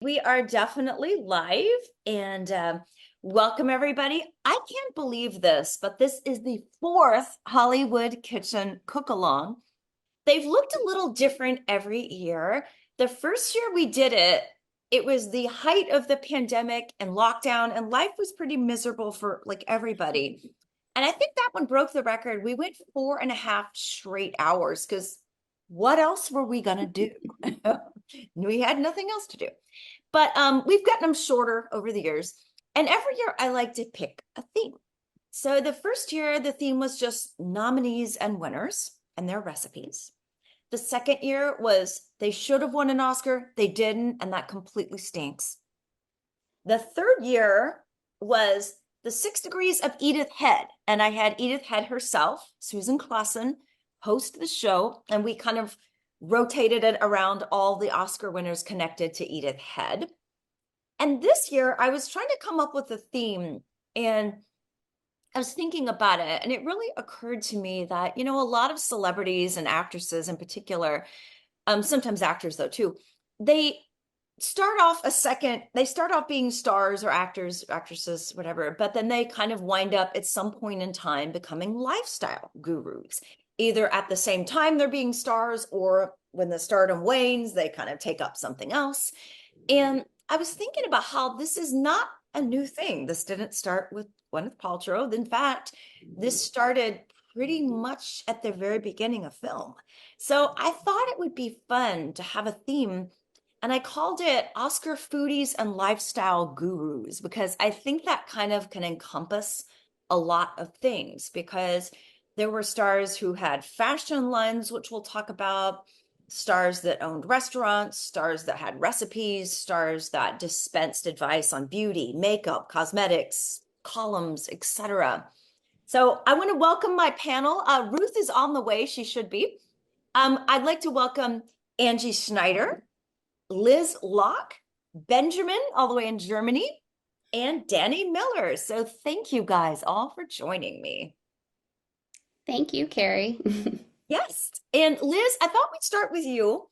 We are definitely live and welcome everybody. I can't believe this, but this is the fourth Hollywood Kitchen cook along. They've looked a little different every year. The first year we did it, it was the height of the pandemic and lockdown, and life was pretty miserable for like everybody. And I think that one broke the record. We went 4.5 straight hours because what else were we gonna do? We had nothing else to do. But we've gotten them shorter over the years. And every year I like to pick a theme. So the first year, the theme was just nominees and winners and their recipes. The second year was they should have won an Oscar, they didn't, and that completely stinks. The third year was the 6 Degrees of Edith Head, and I had Edith Head herself, Susan Klassen, host the show, and we kind of rotated it around all the Oscar winners connected to Edith Head. And this year, I was trying to come up with a theme, and I was thinking about it, and it really occurred to me that, a lot of celebrities and actresses in particular, sometimes actors though too, they they start off being stars or actors, actresses, whatever, but then they kind of wind up at some point in time becoming lifestyle gurus, either at the same time they're being stars or when the stardom wanes, they kind of take up something else. And I was thinking about how this is not a new thing. This didn't start with Gwyneth Paltrow. In fact, this started pretty much at the very beginning of film. So I thought it would be fun to have a theme, and I called it Oscar Foodies and Lifestyle Gurus because I think that kind of can encompass a lot of things, because there were stars who had fashion lines, which we'll talk about, stars that owned restaurants, stars that had recipes, stars that dispensed advice on beauty, makeup, cosmetics, columns, etc. So I want to welcome my panel. Ruth is on the way. She should be. I'd like to welcome Angie Schneider, Liz Locke, Benjamin, all the way in Germany, and Danny Miller. So thank you guys all for joining me. Thank you, Carrie. Yes. And Liz, I thought we'd start with you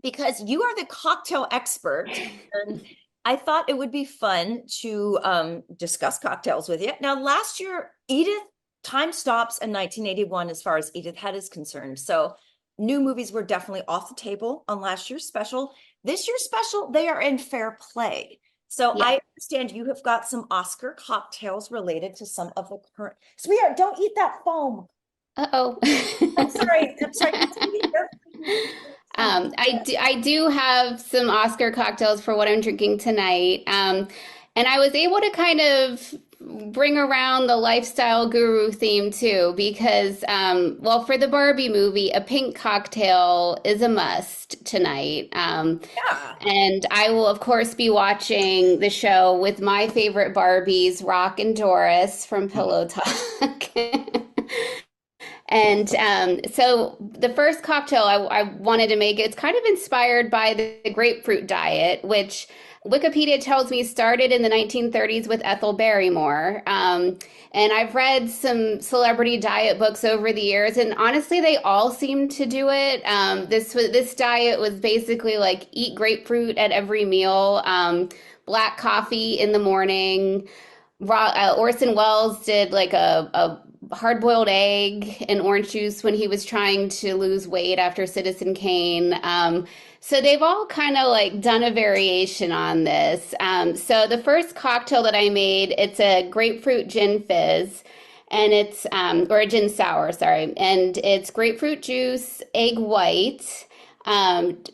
because you are the cocktail expert. And I thought it would be fun to discuss cocktails with you. Now, last year, time stops in 1981 as far as Edith Head is concerned. So new movies were definitely off the table on last year's special. This year's special, they are in fair play. So Yeah. I understand you have got some Oscar cocktails related to some of the current. Sweetheart, don't eat that foam. Uh-oh. I'm sorry. I'm sorry. I do have some Oscar cocktails for what I'm drinking tonight. And I was able to kind of bring around the lifestyle guru theme too, because, well, for the Barbie movie, a pink cocktail is a must tonight. Yeah. And I will, of course, be watching the show with my favorite Barbies, Rock and Doris from Pillow Talk. And so the first cocktail I wanted to make, it's kind of inspired by the grapefruit diet, which Wikipedia tells me started in the 1930s with Ethel Barrymore. And I've read some celebrity diet books over the years, and honestly, they all seem to do it. This diet was basically like eat grapefruit at every meal, black coffee in the morning. Orson Welles did like a hard-boiled egg and orange juice when he was trying to lose weight after Citizen Kane. So they've all kind of like done a variation on this. So the first cocktail that I made, it's a grapefruit gin fizz, and it's or a gin sour, sorry, and it's grapefruit juice, egg white,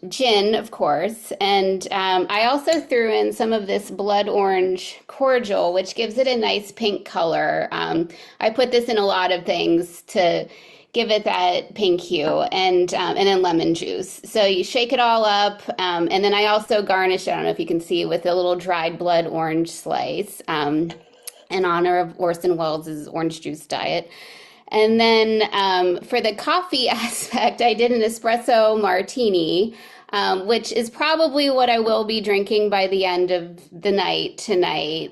gin, of course, and I also threw in some of this blood orange cordial, which gives it a nice pink color. I put this in a lot of things to give it that pink hue, and then lemon juice. So you shake it all up, and then I also garnish, I don't know if you can see, with a little dried blood orange slice, in honor of Orson Welles' orange juice diet. And then for the coffee aspect, I did an espresso martini, which is probably what I will be drinking by the end of the night tonight,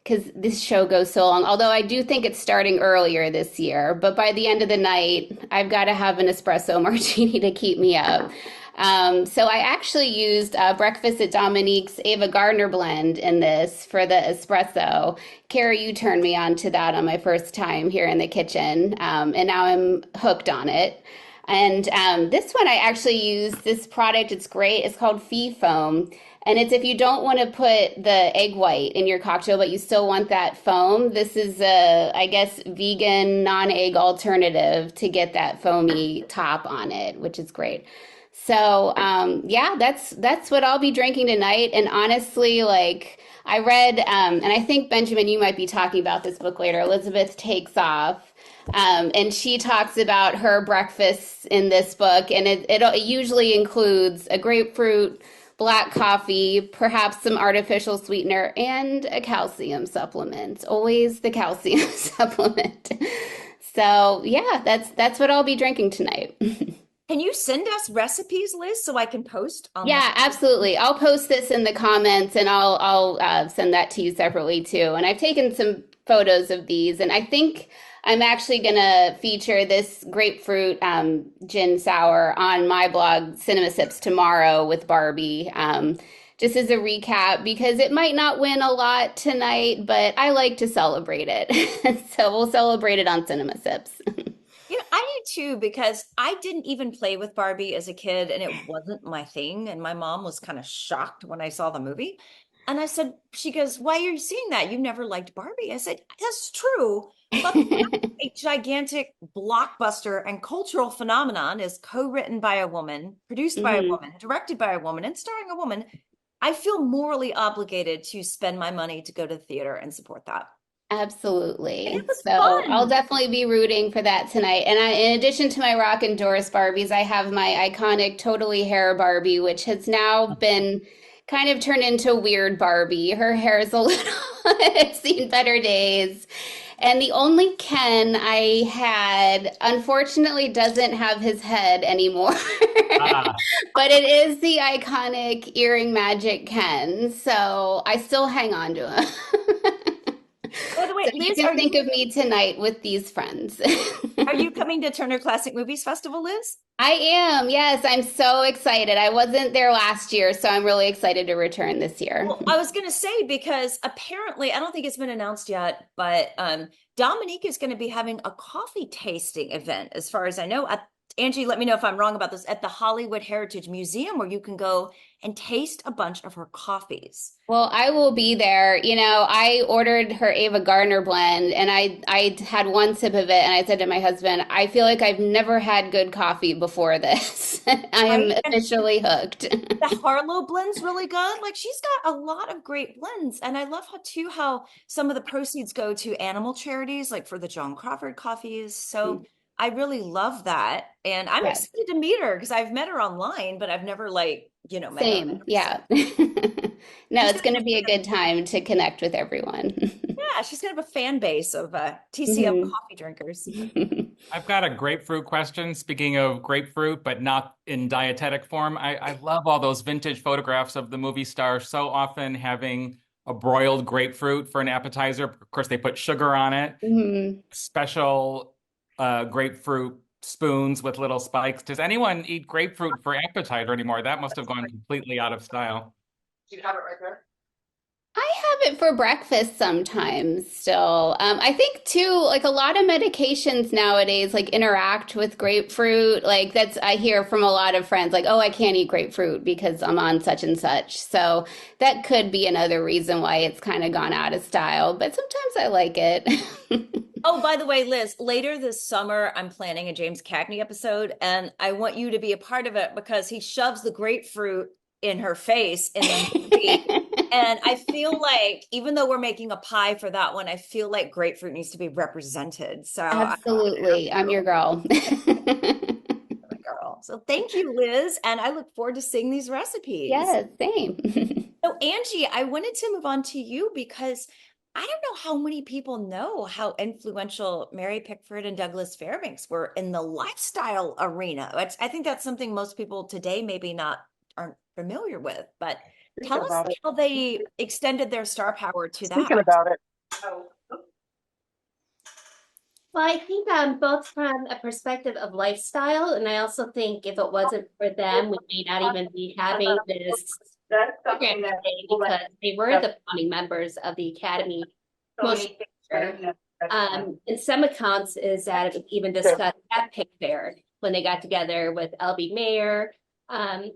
because this show goes so long. Although I do think it's starting earlier this year, but by the end of the night, I've got to have an espresso martini to keep me up. So I actually used Breakfast at Dominique's Ava Gardner blend in this for the espresso. Carrie, you turned me on to that on my first time here in the kitchen, and now I'm hooked on it. And this one, I actually use this product. It's great. It's called Fee Foam. And it's if you don't want to put the egg white in your cocktail, but you still want that foam, this is a, I guess, vegan, non-egg alternative to get that foamy top on it, which is great. So yeah, that's what I'll be drinking tonight. And honestly, like I read, and I think Benjamin, you might be talking about this book later. Elizabeth Takes Off, and she talks about her breakfasts in this book, and it usually includes a grapefruit, black coffee, perhaps some artificial sweetener, and a calcium supplement. Always the calcium supplement. So yeah, that's what I'll be drinking tonight. Can you send us recipes, Liz, so I can post on this? Yeah, absolutely. I'll post this in the comments and I'll send that to you separately too. And I've taken some photos of these, and I think I'm actually gonna feature this grapefruit gin sour on my blog, Cinema Sips, tomorrow with Barbie. Just as a recap, because it might not win a lot tonight, but I like to celebrate it. So we'll celebrate it on Cinema Sips. You know, I do too, because I didn't even play with Barbie as a kid and it wasn't my thing. And my mom was kind of shocked when I saw the movie. And I said, she goes, why are you seeing that? You've never liked Barbie. I said, that's true. But a gigantic blockbuster and cultural phenomenon is co-written by a woman, produced by a Mhm. woman, directed by a woman, and starring a woman. I feel morally obligated to spend my money to go to the theater and support that. And it Absolutely. was So I'll fun. definitely be rooting for that tonight. And in addition to my Rock and Doris Barbies, I have my iconic Totally Hair Barbie, which has now been kind of turned into Weird Barbie. Her hair is a little, it's seen better days. And the only Ken I had, unfortunately, doesn't have his head anymore. Ah, But it is the iconic earring magic Ken. So I still hang on to him. By the way, So you Liz, can think of me tonight with these friends. are you coming to Turner Classic Movies Festival, Liz? I am. Yes, I'm so excited. I wasn't there last year, so I'm really excited to return this year. Well, I was going to say because apparently, I don't think it's been announced yet, but Dominique is going to be having a coffee tasting event, as far as I know. Angie, let me know if I'm wrong about this, at the Hollywood Heritage Museum, where you can go and taste a bunch of her coffees. Well, I will be there. You know, I ordered her Ava Gardner blend and I had one sip of it and I said to my husband, I feel like I've never had good coffee before this. I am Right. And officially hooked. the Harlow blend's really good. Like she's got a lot of great blends. And I love how some of the proceeds go to animal charities, like for the Joan Crawford coffees. So I really love that. And I'm Yes. excited to meet her because I've met her online, but I've never met her in Same. person. Yeah. No, She's it's gonna going have to be a a good time to connect with everyone. yeah, she's gonna have a fan base of TCM Mhm. coffee drinkers. I've got a grapefruit question. Speaking of grapefruit, but not in dietetic form, I love all those vintage photographs of the movie stars so often having a broiled grapefruit for an appetizer. Of course, they put sugar on it, Mhm. special grapefruit spoons with little spikes. Does anyone eat grapefruit for appetizer anymore? That must have gone completely out of style. I have it for breakfast sometimes still. I think too, like a lot of medications nowadays, like interact with grapefruit. Like that's, I hear from a lot of friends, like, oh, I can't eat grapefruit because I'm on such and such. So that could be another reason why it's kind of gone out of style, but sometimes I like it. Oh, by the way, Liz, later this summer, I'm planning a James Cagney episode, and I want you to be a part of it because he shoves the grapefruit in her face in the movie. And I feel like, even though we're making a pie for that one, I feel like grapefruit needs to be represented. So I'm Absolutely. I'm your girl. a girl. So thank you, Liz. And I look forward to seeing these recipes. Yes, same. So, Angie, I wanted to move on to you because I don't know how many people know how influential Mary Pickford and Douglas Fairbanks were in the lifestyle arena. I think that's something most people today maybe not aren't familiar with, but tell Thinking us about it. how they extended their star power to that. Thinking about it. Well, I think both from a perspective of lifestyle, and I also think if it wasn't for them, we may not even be having this program today because they were the founding members of the Academy Motion Picture. In some accounts is that it was even discussed at Pick Fair when they got together with L.B. Mayer. Um,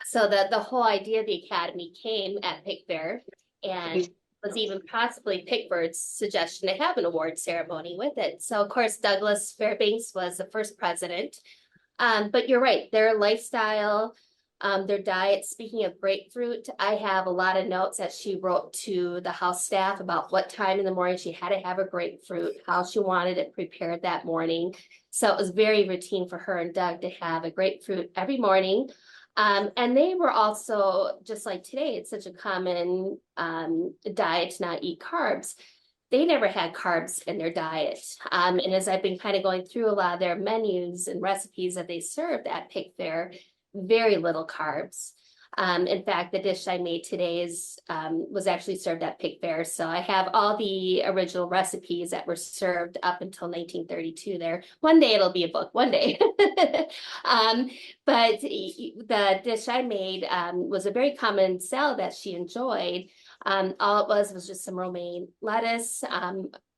so that the whole idea of the Academy came at Pick Fair and was even possibly Pickford's suggestion to have an award ceremony with it. So of course, Douglas Fairbanks was the first president. But you're right, their lifestyle, their diet. Speaking of grapefruit, I have a lot of notes that she wrote to the house staff about what time in the morning she had to have a grapefruit, how she wanted it prepared that morning. So it was very routine for her and Doug to have a grapefruit every morning. And they were also, just like today, it's such a common diet to not eat carbs. They never had carbs in their diet. And as I've been kind of going through a lot of their menus and recipes that they served at Pick Fair, very little carbs. In fact, the dish I made today was actually served at Pick Fair. So I have all the original recipes that were served up until 1932 there. One day it'll be a book, one day. But the dish I made was a very common salad that she enjoyed. All it was just some romaine lettuce,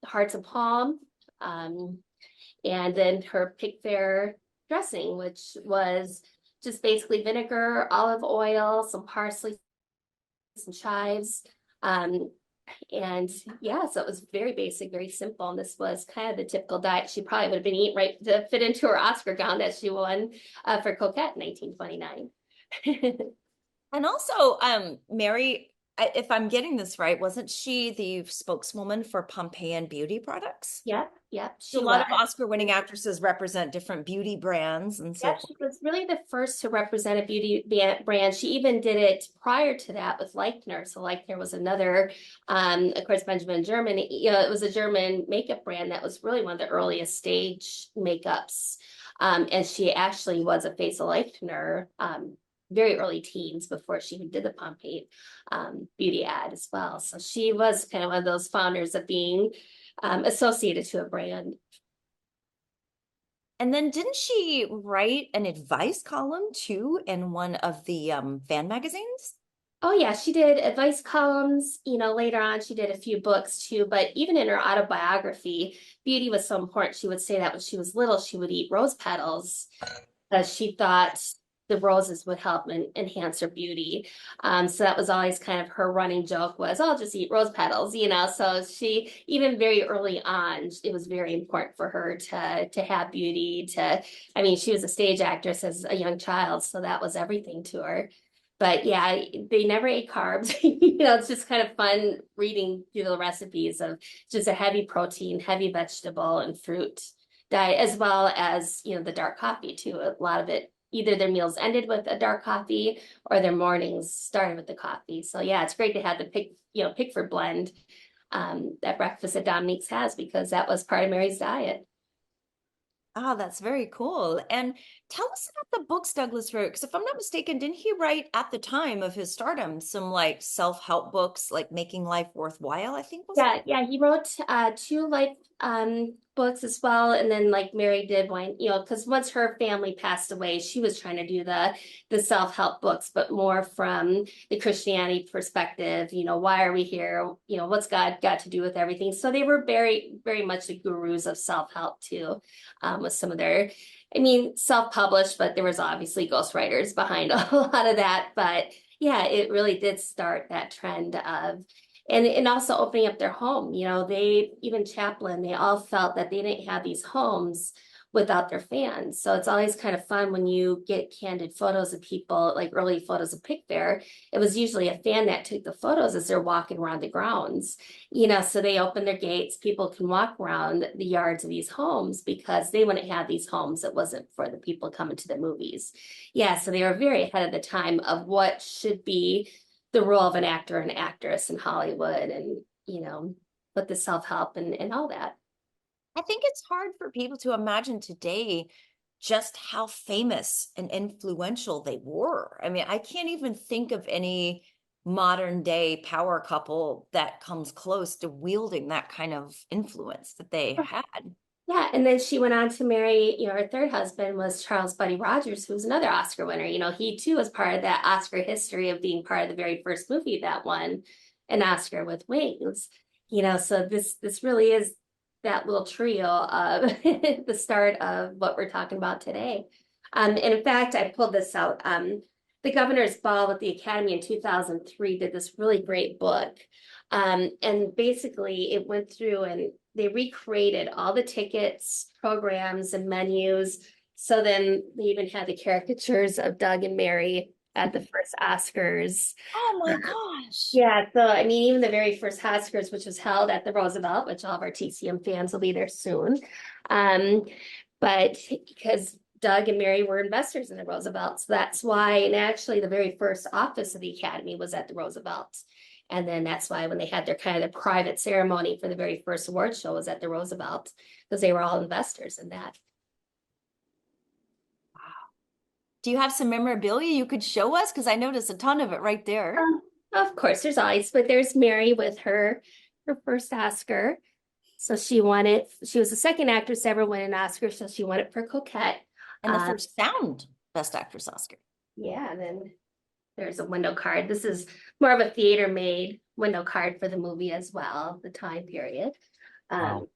hearts of palm, and then her Pick Fair dressing, which was just basically vinegar, olive oil, some parsley, some chives. And yeah, so it was very basic, very simple. And this was kind of the typical diet she probably would have been eating right to fit into her Oscar gown that she won for Coquette in 1929. And also, Mary, if I'm getting this right, wasn't she the spokeswoman for Pompeian beauty products? Yep. A lot of Oscar-winning actresses represent different beauty brands and so she was really the first to represent a beauty brand. She even did it prior to that with Leichner. So Leichner was another, of course, Benjamin German. It was a German makeup brand that was really one of the earliest stage makeups. And she actually was a face of Leichner, very early teens before she even did the Pompeii beauty ad as well. So she was kind of one of those founders of being associated to a brand. And then didn't she write an advice column too in one of the fan magazines? Oh yeah, she did advice columns. Later on she did a few books too, but even in her autobiography, beauty was so important. She would say that when she was little, she would eat rose petals because she thought the roses would help enhance her beauty. So that was always kind of her running joke was, I'll just eat rose petals, So she, even very early on, it was very important for her to have beauty, she was a stage actress as a young child, so that was everything to her. But yeah, they never ate carbs. It's just kind of fun reading through the recipes of just a heavy protein, heavy vegetable and fruit diet, as well as, the dark coffee too. A lot of it, either their meals ended with a dark coffee or their mornings started with the coffee. So yeah, it's great to have the Pickford blend that breakfast at Dominique's has, because that was part of Mary's diet. Oh, that's very cool. And tell us about the books Douglas wrote, because if I'm not mistaken, didn't he write at the time of his stardom some like self-help books, like Making Life Worthwhile, I think was it? Yeah, he wrote two life books as well, and then like Mary did one, because once her family passed away, she was trying to do the self-help books, but more from the Christianity perspective. Why are we here? What's God got to do with everything? So they were very, very much the gurus of self-help too, with some of their, self-published, but there was obviously ghostwriters behind a lot of that. But yeah, it really did start that trend of, and also opening up their home. They, even Chaplin, they all felt that they didn't have these homes without their fans. So it's always kind of fun when you get candid photos of people, like early photos of Pick Fair. It was usually a fan that took the photos as they're walking around the grounds, so they open their gates, people can walk around the yards of these homes because they wouldn't have these homes. It wasn't for the people coming to the movies. Yeah, so they were very ahead of the time of what should be the role of an actor and actress in Hollywood, and, with the self-help and all that. I think it's hard for people to imagine today just how famous and influential they were. I can't even think of any modern day power couple that comes close to wielding that kind of influence that they had. Yeah, and then she went on to marry, her third husband was Charles Buddy Rogers, who was another Oscar winner. He too was part of that Oscar history of being part of the very first movie that won an Oscar with Wings. So this really is that little trio of the start of what we're talking about today. And in fact, I pulled this out. The Governor's Ball with the Academy in 2003 did this really great book. And basically it went through and they recreated all the tickets, programs, and menus. So then they even had the caricatures of Doug and Mary at the first Oscars. Oh my gosh. Yeah, so I mean, even the very first Oscars, which was held at the Roosevelt, which all of our TCM fans will be there soon. But because Doug and Mary were investors in the Roosevelt, so that's why, and actually the very first office of the Academy was at the Roosevelt. And then that's why when they had their kind of private ceremony for the very first award show was at the Roosevelt, because they were all investors in that. Wow. Do you have some memorabilia you could show us? Because I noticed a ton of it right there. Of course, there's always, but there's Mary with her first Oscar. So she won it. She was the second actress to ever win an Oscar, so she won it for Coquette. And the first sound Best Actress Oscar. Yeah, and then there's a window card. This is more of a theater made window card for the movie as well, the time period. Wow.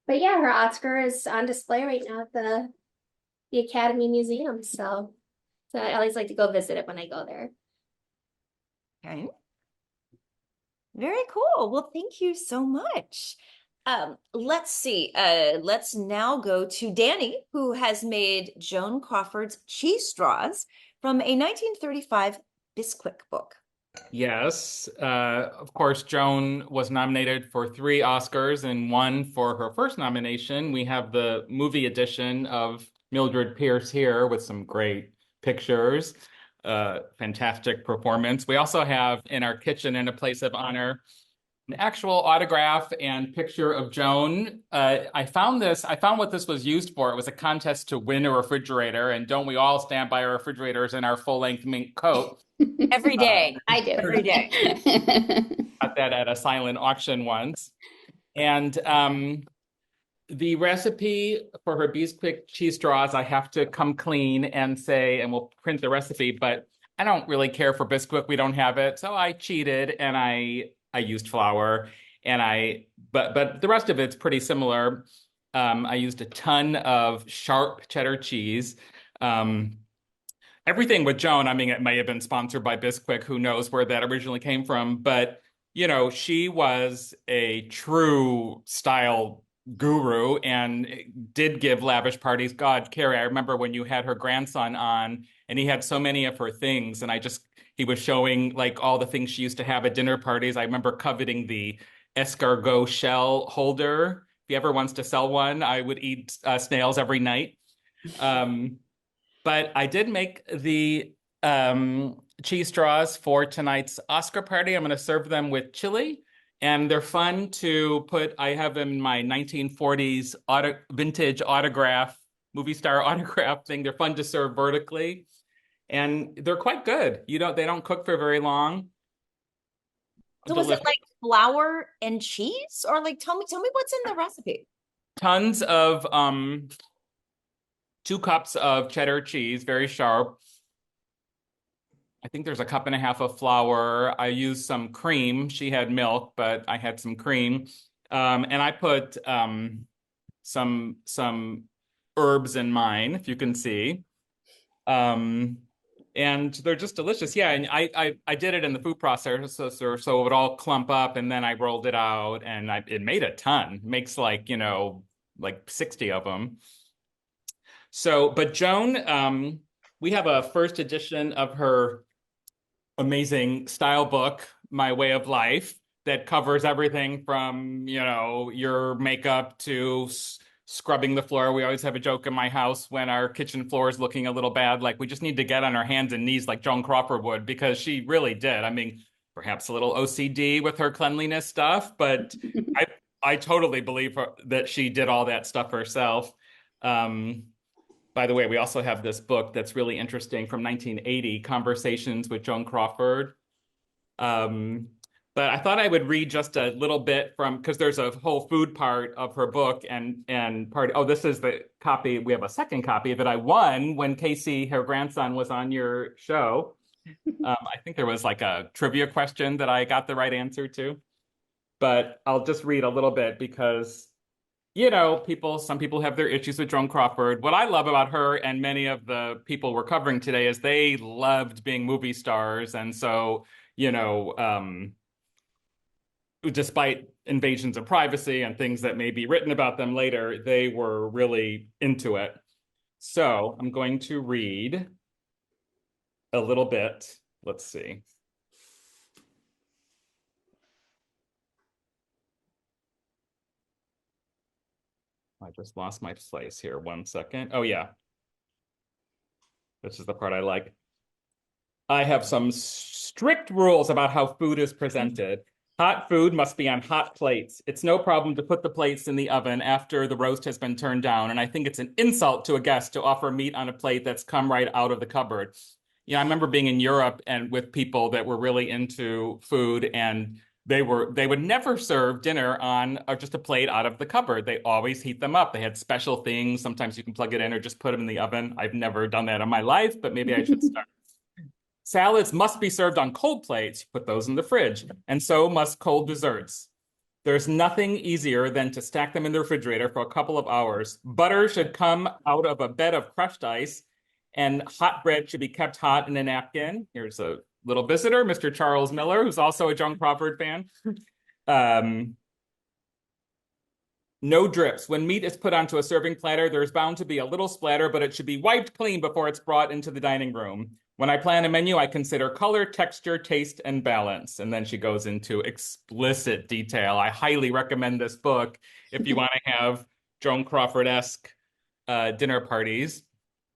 But yeah, her Oscar is on display right now at the Academy Museum. So I always like to go visit it when I go there. Okay. Very cool. Well, thank you so much. Let's see. Let's now go to Danny, who has made Joan Crawford's Cheese Straws from a 1935 Bisquick book. Yes, of course, Joan was nominated for 3 Oscars and 1 for her first nomination. We have the movie edition of Mildred Pierce here with some great pictures, fantastic performance. We also have in our kitchen in a place of honor an actual autograph and picture of Joan. I found what this was used for. It was a contest to win a refrigerator, and don't we all stand by our refrigerators in our full-length mink coat? Every day. I do. Every day. Got that at a silent auction once. And the recipe for her Bisquick cheese straws, I have to come clean and say, and we'll print the recipe, but I don't really care for Bisquick. We don't have it. So I cheated and I used flour but the rest of it's pretty similar. I used a ton of sharp cheddar cheese. Everything with Joan, I mean, it may have been sponsored by Bisquick. Who knows where that originally came from? But, she was a true style guru and did give lavish parties. God, Carrie, I remember when you had her grandson on and he had so many of her things. And he was showing like all the things she used to have at dinner parties. I remember coveting the escargot shell holder. If he ever wants to sell one, I would eat snails every night. But I did make the cheese straws for tonight's Oscar party. I'm going to serve them with chili. And they're fun to put. I have them in my 1940s vintage autograph, movie star autograph thing. They're fun to serve vertically. And they're quite good. They don't cook for very long. So was it like flour and cheese? Or like tell me what's in the recipe. Tons of 2 cups of cheddar cheese, very sharp. I think there's a cup and a half of flour. I used some cream. She had milk, but I had some cream. And I put some herbs in mine, if you can see. And they're just delicious. Yeah, and I did it in the food processor, so it would all clump up, and then I rolled it out, and it made a ton. It makes like 60 of them. So, but Joan, we have a first edition of her amazing style book, My Way of Life, that covers everything from, your makeup to scrubbing the floor. We always have a joke in my house when our kitchen floor is looking a little bad, like we just need to get on our hands and knees like Joan Crawford would, because she really did. I mean, perhaps a little OCD with her cleanliness stuff, but I totally believe that she did all that stuff herself. By the way, we also have this book that's really interesting from 1980, Conversations with Joan Crawford. But I thought I would read just a little bit from, because there's a whole food part of her book and part, oh, this is the copy. We have a second copy that I won when Casey, her grandson, was on your show. I think there was like a trivia question that I got the right answer to. But I'll just read a little bit because, some people have their issues with Joan Crawford. What I love about her and many of the people we're covering today is they loved being movie stars. And so, despite invasions of privacy and things that may be written about them later, they were really into it. So I'm going to read a little bit. Let's see. I just lost my place here. 1 second. Oh, yeah. This is the part I like. I have some strict rules about how food is presented. Hot food must be on hot plates. It's no problem to put the plates in the oven after the roast has been turned down. And I think it's an insult to a guest to offer meat on a plate that's come right out of the cupboard. I remember being in Europe and with people that were really into food, and they would never serve dinner on just a plate out of the cupboard. They always heat them up. They had special things. Sometimes you can plug it in or just put them in the oven. I've never done that in my life, but maybe I should start. Salads must be served on cold plates. Put those in the fridge. And so must cold desserts. There's nothing easier than to stack them in the refrigerator for a couple of hours. Butter should come out of a bed of crushed ice, and hot bread should be kept hot in a napkin. Here's a little visitor, Mr. Charles Miller, who's also a Joan Crawford fan. No drips. When meat is put onto a serving platter, there's bound to be a little splatter, but it should be wiped clean before it's brought into the dining room. When I plan a menu, I consider color, texture, taste, and balance. And then she goes into explicit detail. I highly recommend this book if you want to have Joan Crawford-esque dinner parties,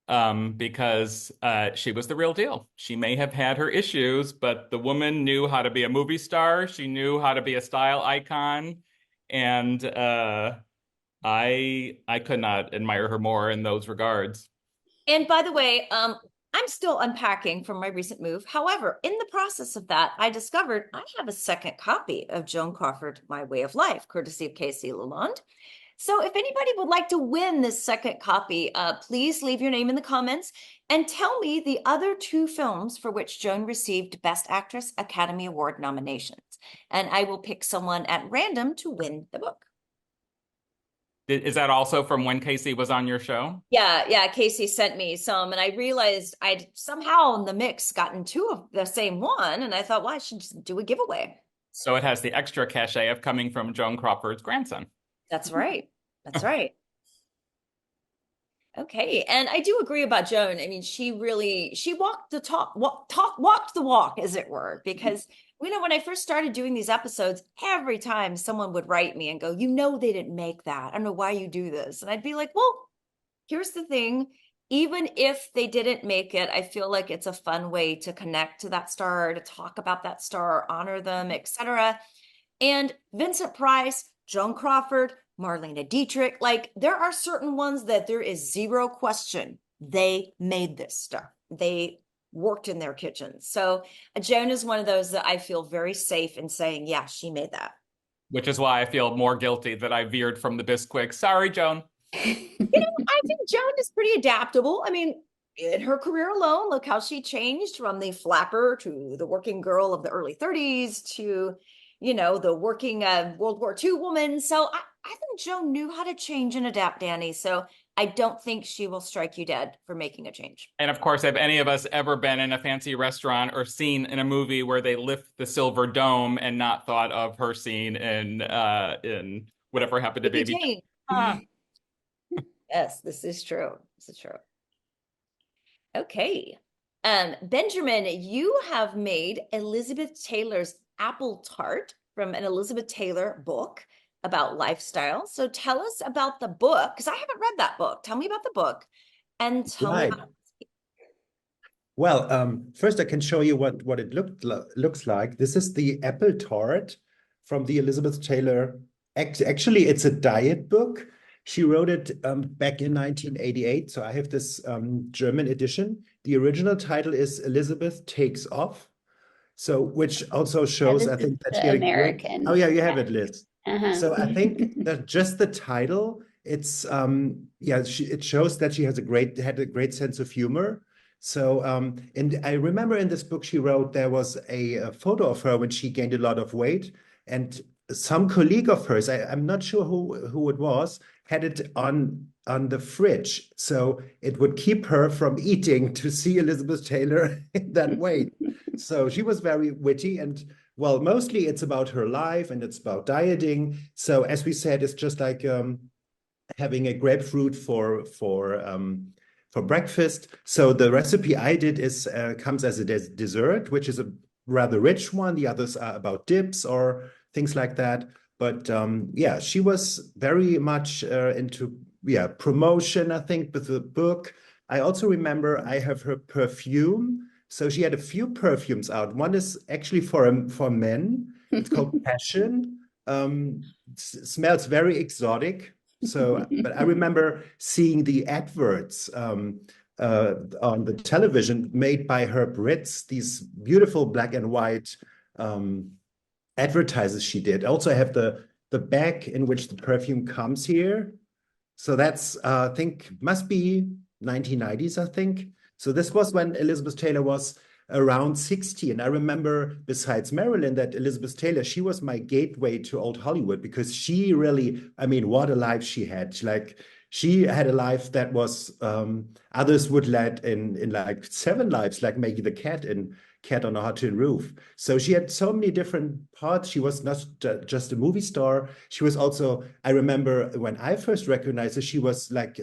because she was the real deal. She may have had her issues, but the woman knew how to be a movie star. She knew how to be a style icon. And I could not admire her more in those regards. And by the way, I'm still unpacking from my recent move. However, in the process of that, I discovered I have a second copy of Joan Crawford, My Way of Life, courtesy of Casey Lalonde. So if anybody would like to win this second copy, please leave your name in the comments and tell me the other two films for which Joan received Best Actress Academy Award nominations. And I will pick someone at random to win the book. Is that also from when Casey was on your show? Yeah. Casey sent me some, and I realized I'd somehow in the mix gotten two of the same one, and I thought, well, I should just do a giveaway. So it has the extra cachet of coming from Joan Crawford's grandson. That's right. That's right. Okay, and I do agree about Joan. I mean, she walked the talk, walked the walk, as it were, because when I first started doing these episodes, every time someone would write me and go, they didn't make that. I don't know why you do this. And I'd be like, well, here's the thing. Even if they didn't make it, I feel like it's a fun way to connect to that star, to talk about that star, honor them, etc. And Vincent Price, Joan Crawford, Marlene Dietrich, like there are certain ones that there is zero question. They made this stuff. They worked in their kitchens. So Joan is one of those that I feel very safe in saying, yeah, she made that. Which is why I feel more guilty that I veered from the Bisquick. Sorry, Joan. I think Joan is pretty adaptable. I mean, in her career alone, look how she changed from the flapper to the working girl of the early 30s to, the working World War II woman. So I think Joan knew how to change and adapt, Danny. So I don't think she will strike you dead for making a change. And of course, have any of us ever been in a fancy restaurant or seen in a movie where they lift the silver dome and not thought of her scene in Whatever Happened to Baby Jane? Yes, this is true. This is true. Okay. Benjamin, you have made Elizabeth Taylor's apple tart from an Elizabeth Taylor book about lifestyle. So tell us about the book, because I haven't read that book. Tell me about the book and tell me about Well, first I can show you what it looks like. This is the apple tart from the Elizabeth Taylor. Actually, it's a diet book. She wrote it back in 1988. So I have this German edition. The original title is Elizabeth Takes Off. So, which also Yeah, shows, this I is think that she the had a great. American. Oh yeah, you have Yeah. it, Liz. Uh-huh. So I think that just the title, it's yeah, it shows that she had a great sense of humor. So and I remember in this book she wrote there was a photo of her when she gained a lot of weight, and some colleague of hers, I'm not sure who it was, had it on the fridge, so it would keep her from eating to see Elizabeth Taylor in that weight. So she was very witty, and well, mostly it's about her life and it's about dieting. So as we said, it's just like having a grapefruit for breakfast. So the recipe I did is comes as a dessert, which is a rather rich one. The others are about dips or things like that. But yeah, she was very much into promotion, I think, with the book. I also remember I have her perfume. So she had a few perfumes out. One is actually for men. It's called Passion. Smells very exotic. So, but I remember seeing the adverts on the television made by her Brits, these beautiful black and white advertises she did. Also, I have the bag in which the perfume comes here. So that's I think must be 1990s, I think. So this was when Elizabeth Taylor was around 60. And I remember, besides Marilyn, that Elizabeth Taylor, she was my gateway to old Hollywood because she really, I mean, what a life she had. Like she had a life that was others would lead in like 7 lives, like Maggie the Cat in Cat on a Hot Tin Roof. So she had so many different parts. She was not just a movie star. She was also, I remember when I first recognized her, she was like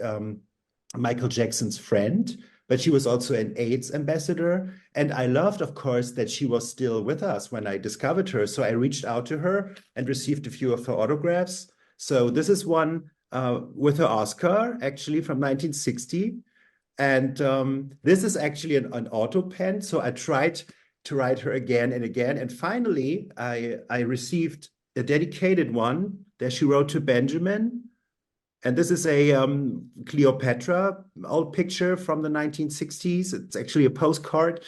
Michael Jackson's friend, but she was also an AIDS ambassador. And I loved, of course, that she was still with us when I discovered her. So I reached out to her and received a few of her autographs. So this is one with her Oscar, actually from 1960. And this is actually an auto pen. So I tried to write her again and again. And finally, I received a dedicated one that she wrote to Benjamin. And this is a Cleopatra old picture from the 1960s. It's actually a postcard.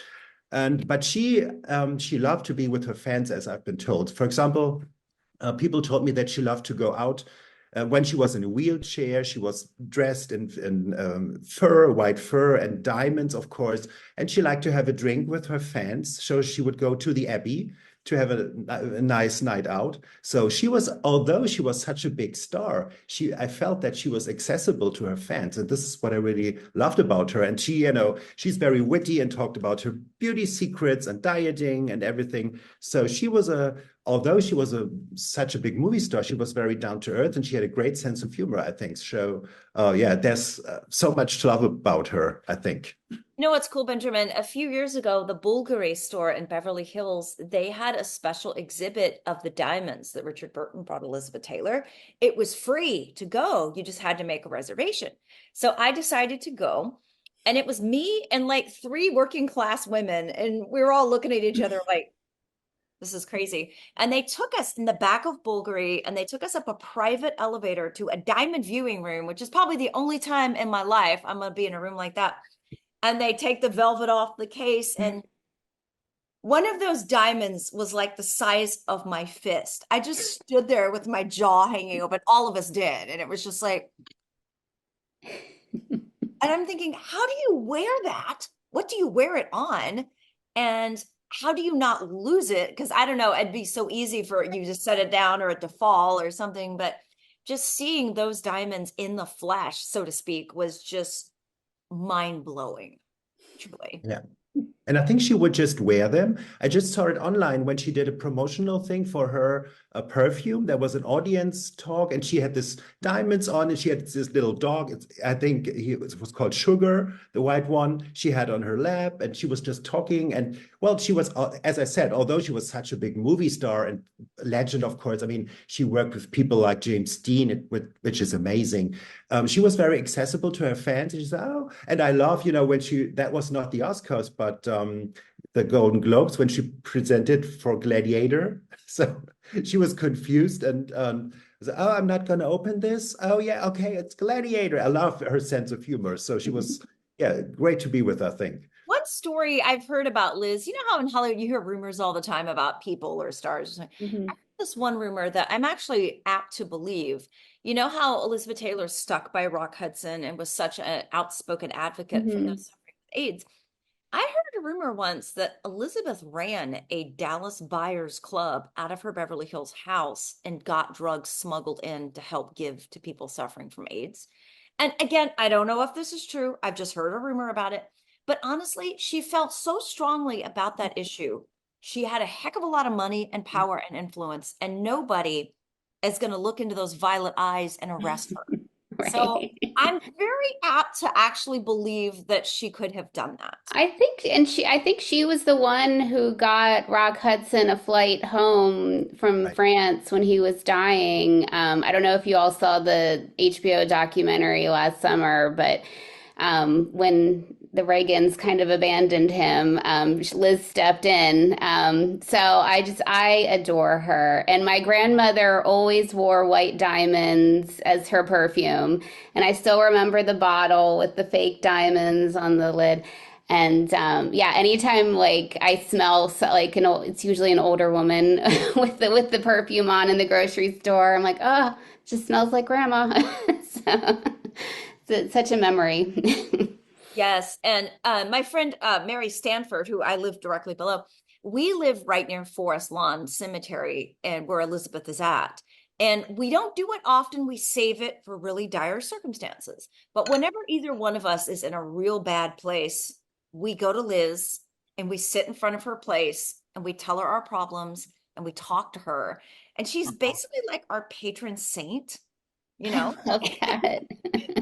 But she loved to be with her fans, as I've been told. For example, people told me that she loved to go out. When she was in a wheelchair, she was dressed in fur, white fur, and diamonds, of course. And she liked to have a drink with her fans. So she would go to the Abbey to have a nice night out. So she was, although she was such a big star, I felt that she was accessible to her fans. And this is what I really loved about her. And she, she's very witty and talked about her beauty secrets and dieting and everything. So she was although she was such a big movie star, she was very down to earth and she had a great sense of humor, I think. So yeah, there's so much to love about her, I think. You know what's cool, Benjamin? A few years ago, the Bulgari store in Beverly Hills, they had a special exhibit of the diamonds that Richard Burton brought Elizabeth Taylor. It was free to go. You just had to make a reservation. So I decided to go, and it was me and like 3 working class women, and we were all looking at each other like, this is crazy. And they took us in the back of Bulgari and they took us up a private elevator to a diamond viewing room, which is probably the only time in my life I'm going to be in a room like that. And they take the velvet off the case, and one of those diamonds was like the size of my fist. I just stood there with my jaw hanging open. All of us did. And it was just like, and I'm thinking, how do you wear that? What do you wear it on? And how do you not lose it? Because I don't know, it'd be so easy for you to set it down or it to fall or something. But just seeing those diamonds in the flesh, so to speak, was just mind blowing, truly. Yeah. And I think she would just wear them. I just saw it online when she did a promotional thing for her perfume. There was an audience talk, and she had this diamonds on, and she had this little dog. I think it was called Sugar, the white one. She had on her lap, and she was just talking. And well, she was, as I said, although she was such a big movie star and legend, of course. I mean, she worked with people like James Dean, which is amazing. She was very accessible to her fans. And she said, "Oh," and I love, when that was not the Oscars, but the Golden Globes when she presented for Gladiator. So she was confused and said, "Oh, I'm not going to open this. Oh, yeah, okay, it's Gladiator." I love her sense of humor. So she was, yeah, great to be with, I think. One story I've heard about Liz, you know how in Hollywood you hear rumors all the time about people or stars. I Mhm. heard this one rumor that I'm actually apt to believe. You know how Elizabeth Taylor stuck by Rock Hudson and was such an outspoken advocate for Mhm. those suffering with AIDS? I heard a rumor once that Elizabeth ran a Dallas Buyers Club out of her Beverly Hills house and got drugs smuggled in to help give to people suffering from AIDS. And again, I don't know if this is true. I've just heard a rumor about it. But honestly, she felt so strongly about that issue. She had a heck of a lot of money and power and influence, and nobody is going to look into those violet eyes and arrest her. So Right. I'm very apt to actually believe that she could have done that. I think she was the one who got Rock Hudson a flight home from Right. France when he was dying. I don't know if you all saw the HBO documentary last summer, but when the Reagans kind of abandoned him, Liz stepped in. So I adore her. And my grandmother always wore white diamonds as her perfume. And I still remember the bottle with the fake diamonds on the lid. And yeah, anytime like I smell like it's usually an older woman with the perfume on in the grocery store. I'm like, oh, it just smells like grandma. So it's such a memory. Yes, and my friend Mary Stanford, who I live directly below, we live right near Forest Lawn Cemetery, and where Elizabeth is at. And we don't do it often. We save it for really dire circumstances. But whenever either one of us is in a real bad place, we go to Liz and we sit in front of her place and we tell her our problems and we talk to her. And she's basically like our patron saint, you know? Okay.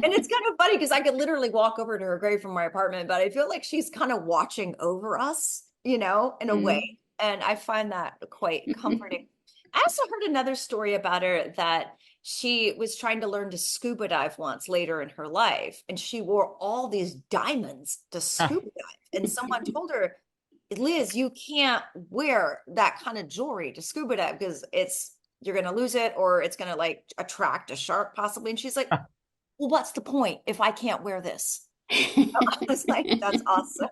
And it's kind of funny because I could literally walk over to her grave from my apartment, but I feel like she's kind of watching over us, in a way. Mm. And I find that quite comforting. I also heard another story about her that she was trying to learn to scuba dive once later in her life, and she wore all these diamonds to scuba dive. And someone told her, Liz, you can't wear that kind of jewelry to scuba dive because you're going to lose it or it's going to like attract a shark possibly. And she's like, well, what's the point if I can't wear this? I was like, that's awesome.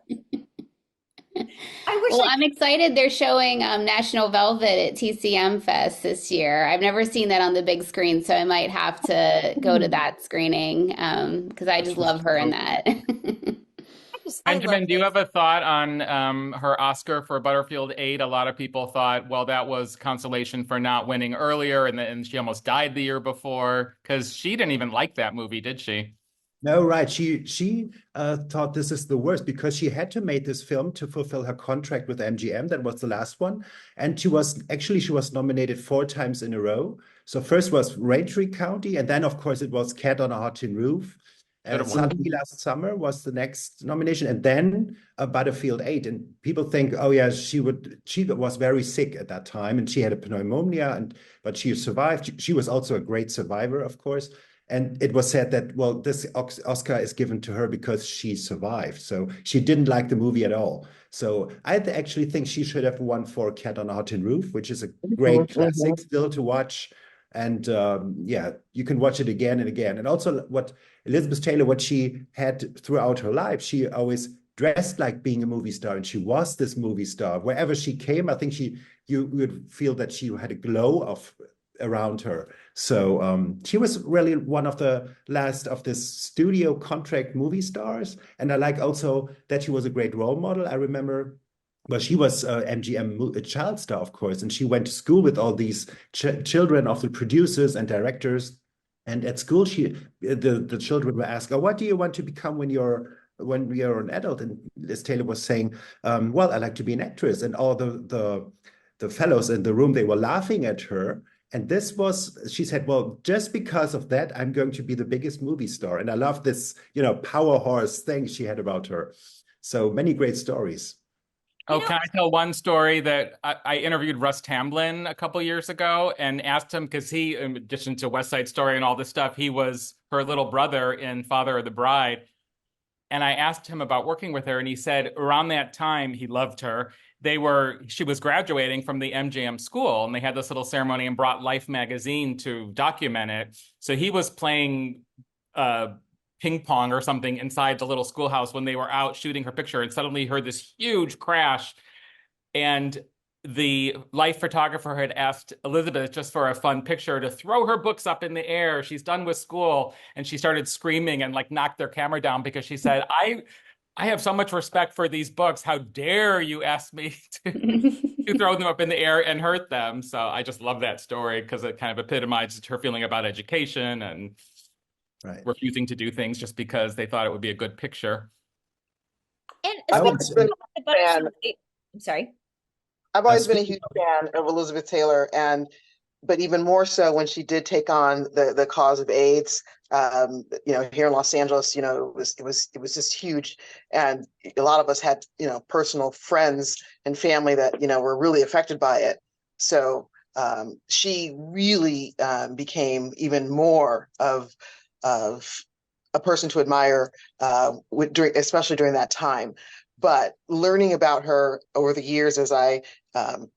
I wish Well, I I'm excited they're showing National Velvet at TCM Fest this year. I've never seen that on the big screen, so I might have to go to could. that screening because I just love her in that. I love Benjamin, do you this. have a thought on her Oscar for Butterfield 8? A lot of people thought, well, that was consolation for not winning earlier, and she almost died the year before because she didn't even like that movie, did she? No, right. She thought this is the worst because she had to make this film to fulfill her contract with MGM. That was the last one, and she was nominated 4 times in a row. So first was Raintree County, and then of course it was Cat on a Hot Tin Roof. Should have won. Suddenly Last Summer was the next nomination, and then Battlefield 8. And people think, oh yeah, she was very sick at that time, and she had a pneumonia, but she survived. She was also a great survivor, of course. And it was said that, well, this Oscar is given to her because she survived. So she didn't like the movie at all. So I actually think she should have won for Cat on a Hot Tin Roof, which is a great classic still to watch. And yeah, you can watch it again and again. And also what Elizabeth Taylor, what she had throughout her life, she always dressed like being a movie star, and she was this movie star. Wherever she came, I think you would feel that she had a glow of around her. So she was really one of the last of this studio contract movie stars. And I like also that she was a great role model. I remember, well, she was MGM a child star, of course, and she went to school with all these children of the producers and directors. And at school, the children were asked, "Oh, what do you want to become when you're an adult?" And Liz Taylor was saying, "Well, I like to be an actress." And all the fellows in the room, they were laughing at her. And she said, well, just because of that, I'm going to be the biggest movie star. And I love this, power horse thing she had about her. So many great stories. You Oh, know, can I tell one story that I interviewed Russ Tamblyn a couple years ago and asked him because he, in addition to West Side Story and all this stuff, he was her little brother in Father of the Bride. And I asked him about working with her, and he said around that time he loved her. She was graduating from the MGM school, and they had this little ceremony and brought Life magazine to document it. So he was playing ping pong or something inside the little schoolhouse when they were out shooting her picture, and suddenly heard this huge crash. And the life photographer had asked Elizabeth, just for a fun picture, to throw her books up in the air. She's done with school. And she started screaming and like knocked their camera down because she said, I have so much respect for these books. How dare you ask me to throw them up in the air and hurt them? So I just love that story because it kind of epitomizes her feeling about education and refusing to do things just because they thought it would be a good picture. And I've always been a fan. I'm sorry. I've always been a huge fan of Elizabeth Taylor, but even more so when she did take on the cause of AIDS. Here in Los Angeles, it was just huge, and a lot of us had personal friends and family that were really affected by it. So she really became even more of a person to admire, especially during that time. But learning about her over the years as I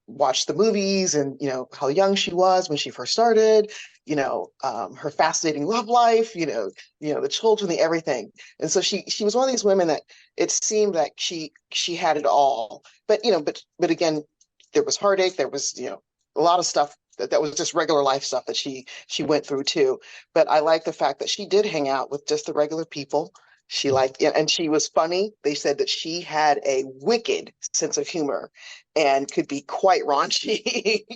watched the movies and, how young she was when she first started, her fascinating love life, the children, the everything. And so she was one of these women that it seemed like she had it all. But again, there was heartache. There was, a lot of stuff that was just regular life stuff that she went through too. But I like the fact that she did hang out with just the regular people. She and she was funny. They said that she had a wicked sense of humor and could be quite raunchy,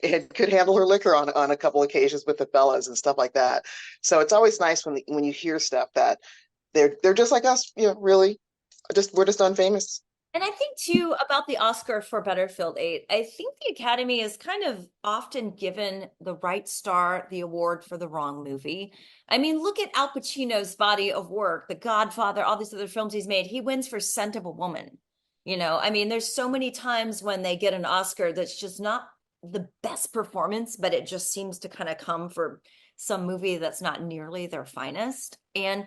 and could handle her liquor on a couple occasions with the fellas and stuff like that. So it's always nice when you hear stuff that they're just like us, really, we're just unfamous. And I think too about the Oscar for Butterfield 8, I think the Academy is kind of often given the right star the award for the wrong movie. I mean, look at Al Pacino's body of work, The Godfather, all these other films he's made. He wins for Scent of a Woman. I mean, there's so many times when they get an Oscar that's just not the best performance, but it just seems to kind of come for some movie that's not nearly their finest. And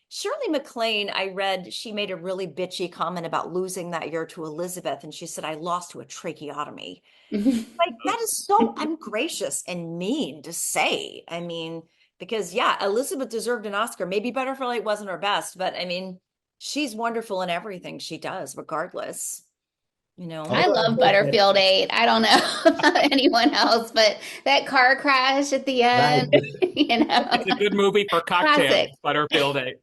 Shirley MacLaine, I read, she made a really bitchy comment about losing that year to Elizabeth. And she said, I lost to a tracheotomy. Like, that is so ungracious and mean to say. I mean, because Elizabeth deserved an Oscar. Maybe Butterfield 8 wasn't her best, but I mean, she's wonderful in everything she does, regardless. I love Butterfield 8. I don't know about anyone else, but that car crash at the end, It's a good movie for cocktails, Butterfield 8.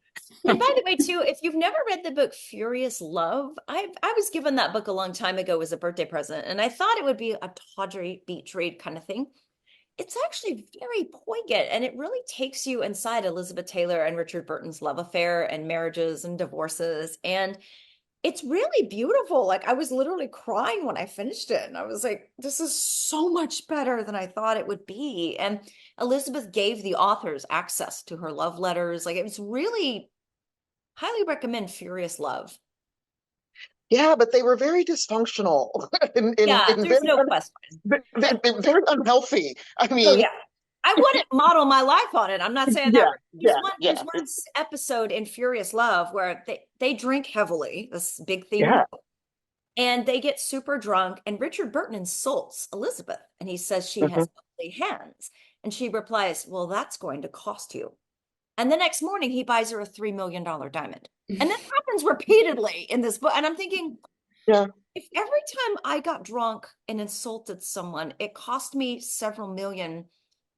And by the way, too, if you've never read the book Furious Love, I was given that book a long time ago as a birthday present, and I thought it would be a tawdry beach read kind of thing. It's actually very poignant, and it really takes you inside Elizabeth Taylor and Richard Burton's love affair and marriages and divorces. And it's really beautiful. Like, I was literally crying when I finished it. And I was like, this is so much better than I thought it would be. And Elizabeth gave the authors access to her love letters. Like, it was really highly recommend Furious Love. Yeah, but they were very dysfunctional. There's no question. They're very unhealthy. I mean, I wouldn't model my life on it. I'm not saying that. There's one episode in Furious Love where they drink heavily, this big theme. And they get super drunk, and Richard Burton insults Elizabeth, and he says she has ugly hands. And she replies, well, that's going to cost you. And the next morning, he buys her a $3 million diamond. And this happens repeatedly in this book. And I'm thinking, if every time I got drunk and insulted someone, it cost me several million,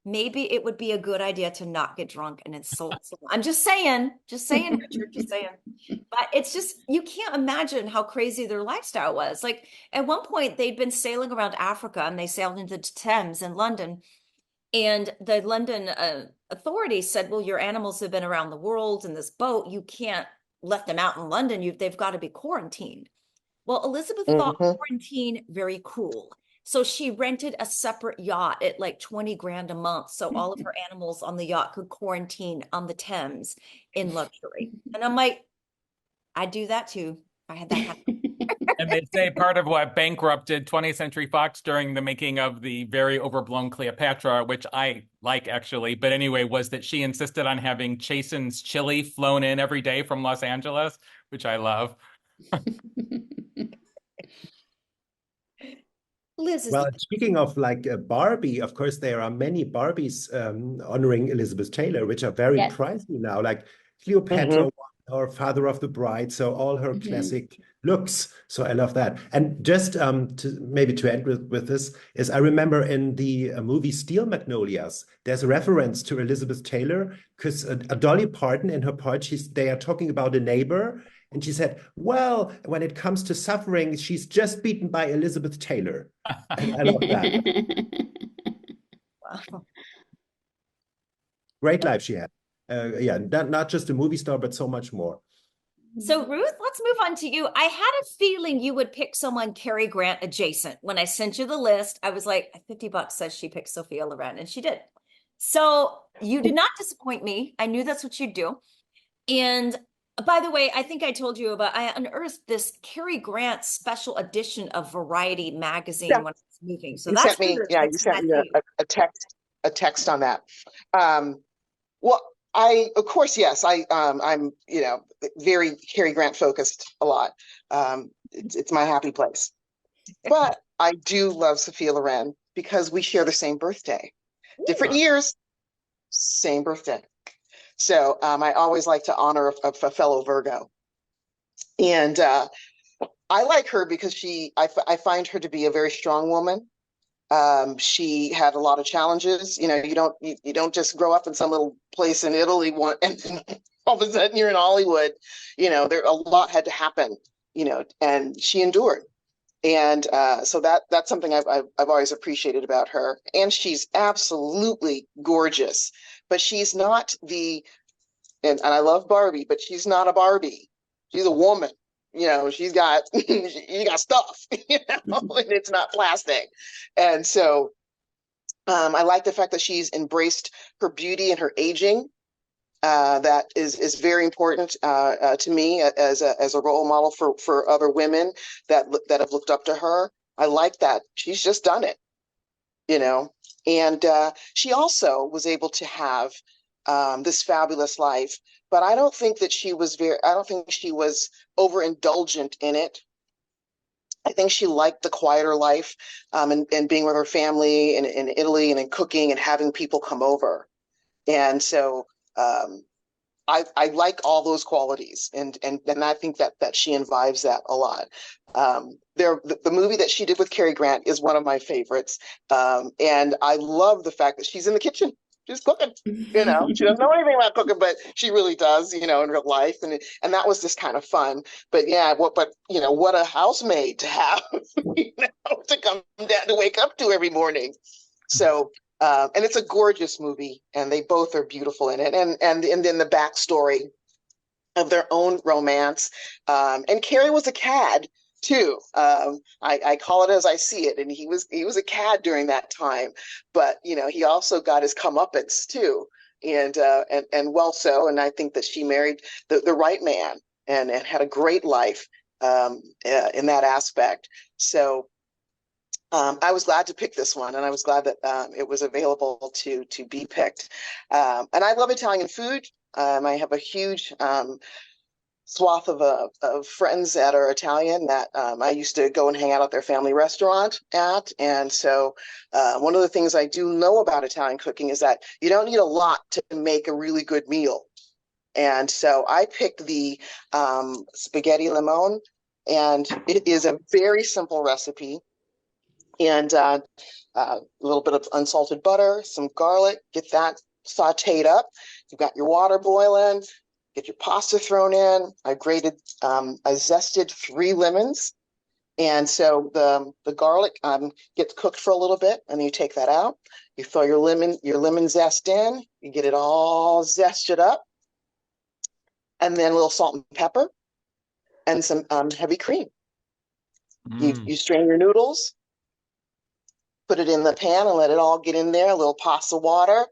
maybe it would be a good idea to not get drunk and insult someone. I'm just saying, Richard, just saying. But it's just, you can't imagine how crazy their lifestyle was. Like, at one point, they'd been sailing around Africa, and they sailed into the Thames in London. And the London authorities said, well, your animals have been around the world in this boat. You can't let them out in London. They've got to be quarantined. Well, Elizabeth thought quarantine very cruel. So she rented a separate yacht at like 20 grand a month. So all of her animals on the yacht could quarantine on the Thames in luxury. And I'm like, I'd do that too. I had that happen. And they say part of what bankrupted 20th Century Fox during the making of the very overblown Cleopatra, which I like actually, but anyway, was that she insisted on having Chasen's chili flown in every day from Los Angeles, which I love. Liz, well, speaking of like Barbie, of course, there are many Barbies honoring Elizabeth Taylor, which are very pricey now. Like Cleopatra or Father of the Bride. So all her classic looks. So I love that. And just to end with this is I remember in the movie Steel Magnolias, there's a reference to Elizabeth Taylor because a Dolly Parton in her part, they are talking about a neighbor. And she said, well, when it comes to suffering, she's just beaten by Elizabeth Taylor. And I love that. Wow. Great life she had. Yeah, not just a movie star, but so much more. So Ruth, let's move on to you. I had a feeling you would pick someone Cary Grant adjacent. When I sent you the list, I was like, $50 says she picked Sophia Loren, and she did. So you did not disappoint me. I knew that's what you'd do. And by the way, I think I told you I unearthed this Cary Grant special edition of Variety magazine when I was moving. So you that's sent me, you sent me a text on that. Well, of course, yes, I'm, very Cary Grant focused a lot. It's my happy place. But I do love Sophia Loren because we share the same birthday. Different years, same birthday. So I always like to honor a fellow Virgo. And I like her because I find her to be a very strong woman. She had a lot of challenges. You don't just grow up in some little place in Italy and all of a sudden you're in Hollywood. A lot had to happen, and she endured. And so that's something I've always appreciated about her. And she's absolutely gorgeous, but she's not and I love Barbie, but she's not a Barbie. She's a woman. She's got stuff, and it's not plastic. And so I like the fact that she's embraced her beauty and her aging. That is very important to me as a role model for other women that have looked up to her. I like that. She's just done it, and she also was able to have this fabulous life. But I don't think she was overindulgent in it. I think she liked the quieter life and being with her family in Italy and in cooking and having people come over. And so I like all those qualities, and I think that she imbibes that a lot. The movie that she did with Cary Grant is one of my favorites, and I love the fact that she's in the kitchen. She's cooking, she doesn't know anything about cooking, but she really does, in real life. And that was just kind of fun. But yeah, what a housemaid to have, to come down to wake up to every morning. So, and it's a gorgeous movie, and they both are beautiful in it. And then the backstory of their own romance. And Cary was a cad too. I call it as I see it, and he was a cad during that time, but he also got his comeuppance too, and well so. And I think that she married the right man and had a great life in that aspect. So I was glad to pick this one, and I was glad that it was available to be picked. And I love Italian food. I have a huge swath of friends that are Italian that I used to go and hang out at their family restaurant at. And so one of the things I do know about Italian cooking is that you don't need a lot to make a really good meal. And so I picked the spaghetti limone, and it is a very simple recipe. And a little bit of unsalted butter, some garlic, get that sauteed up. You've got your water boiling. Get your pasta thrown in. I zested 3 lemons. And so the garlic gets cooked for a little bit, and then you take that out. You throw your lemon zest in. You get it all zested up. And then a little salt and pepper and some heavy cream. You strain your noodles, put it in the pan and let it all get in there. A little pasta water,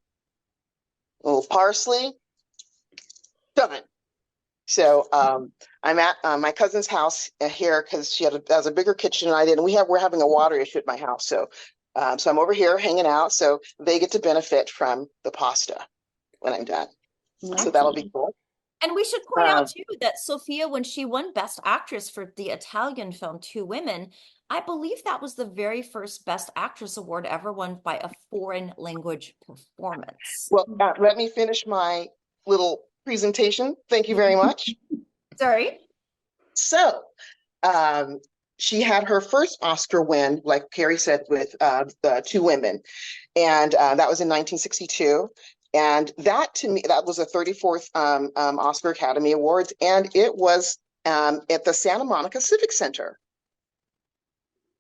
a little parsley. Done. So I'm at my cousin's house here because she has a bigger kitchen than I did, and we're having a water issue at my house. So I'm over here hanging out, so they get to benefit from the pasta when I'm done. So that'll be cool. And we should point out too that Sophia, when she won Best Actress for the Italian film Two Women, I believe that was the very first Best Actress award ever won by a foreign language performance. Well, let me finish my little presentation. Thank you very much. Sorry. So, she had her first Oscar win, like Carrie said, with the Two Women, and that was in 1962. And that, to me, that was a 34th Oscar Academy Awards, and it was at the Santa Monica Civic Center.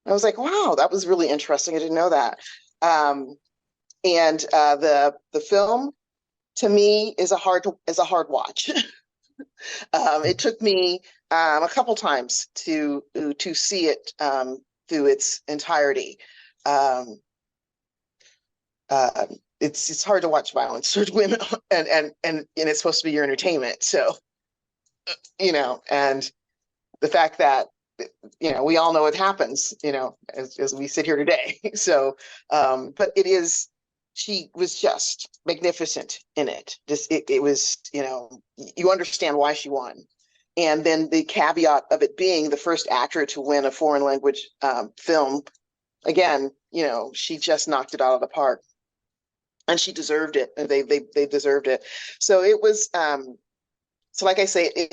I was like, wow, that was really interesting. I didn't know that. And the film, to me, is a hard watch. It took me a couple times to see it through its entirety. It's hard to watch violence towards women, and it's supposed to be your entertainment. So, and the fact that we all know it happens, as we sit here today. So, but she was just magnificent in it. Just it was, you understand why she won. And then the caveat of it being the first actor to win a foreign language film, again, she just knocked it out of the park, and she deserved it. They deserved it. So it was. So like I say, I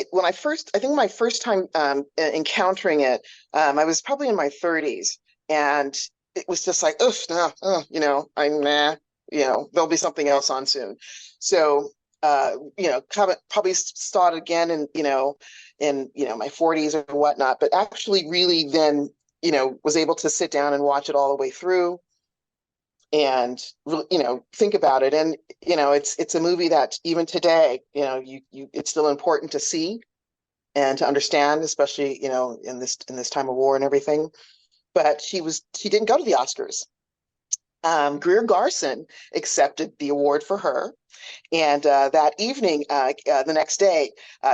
think my first time encountering it, I was probably in my 30s, and it was just like, I'm nah, there'll be something else on soon. So, probably saw it again in my 40s or whatnot, but actually really then, was able to sit down and watch it all the way through and think about it. And it's a movie that even today, it's still important to see and to understand, especially in this time of war and everything. But she didn't go to the Oscars. Greer Garson accepted the award for her, and that evening, the next day,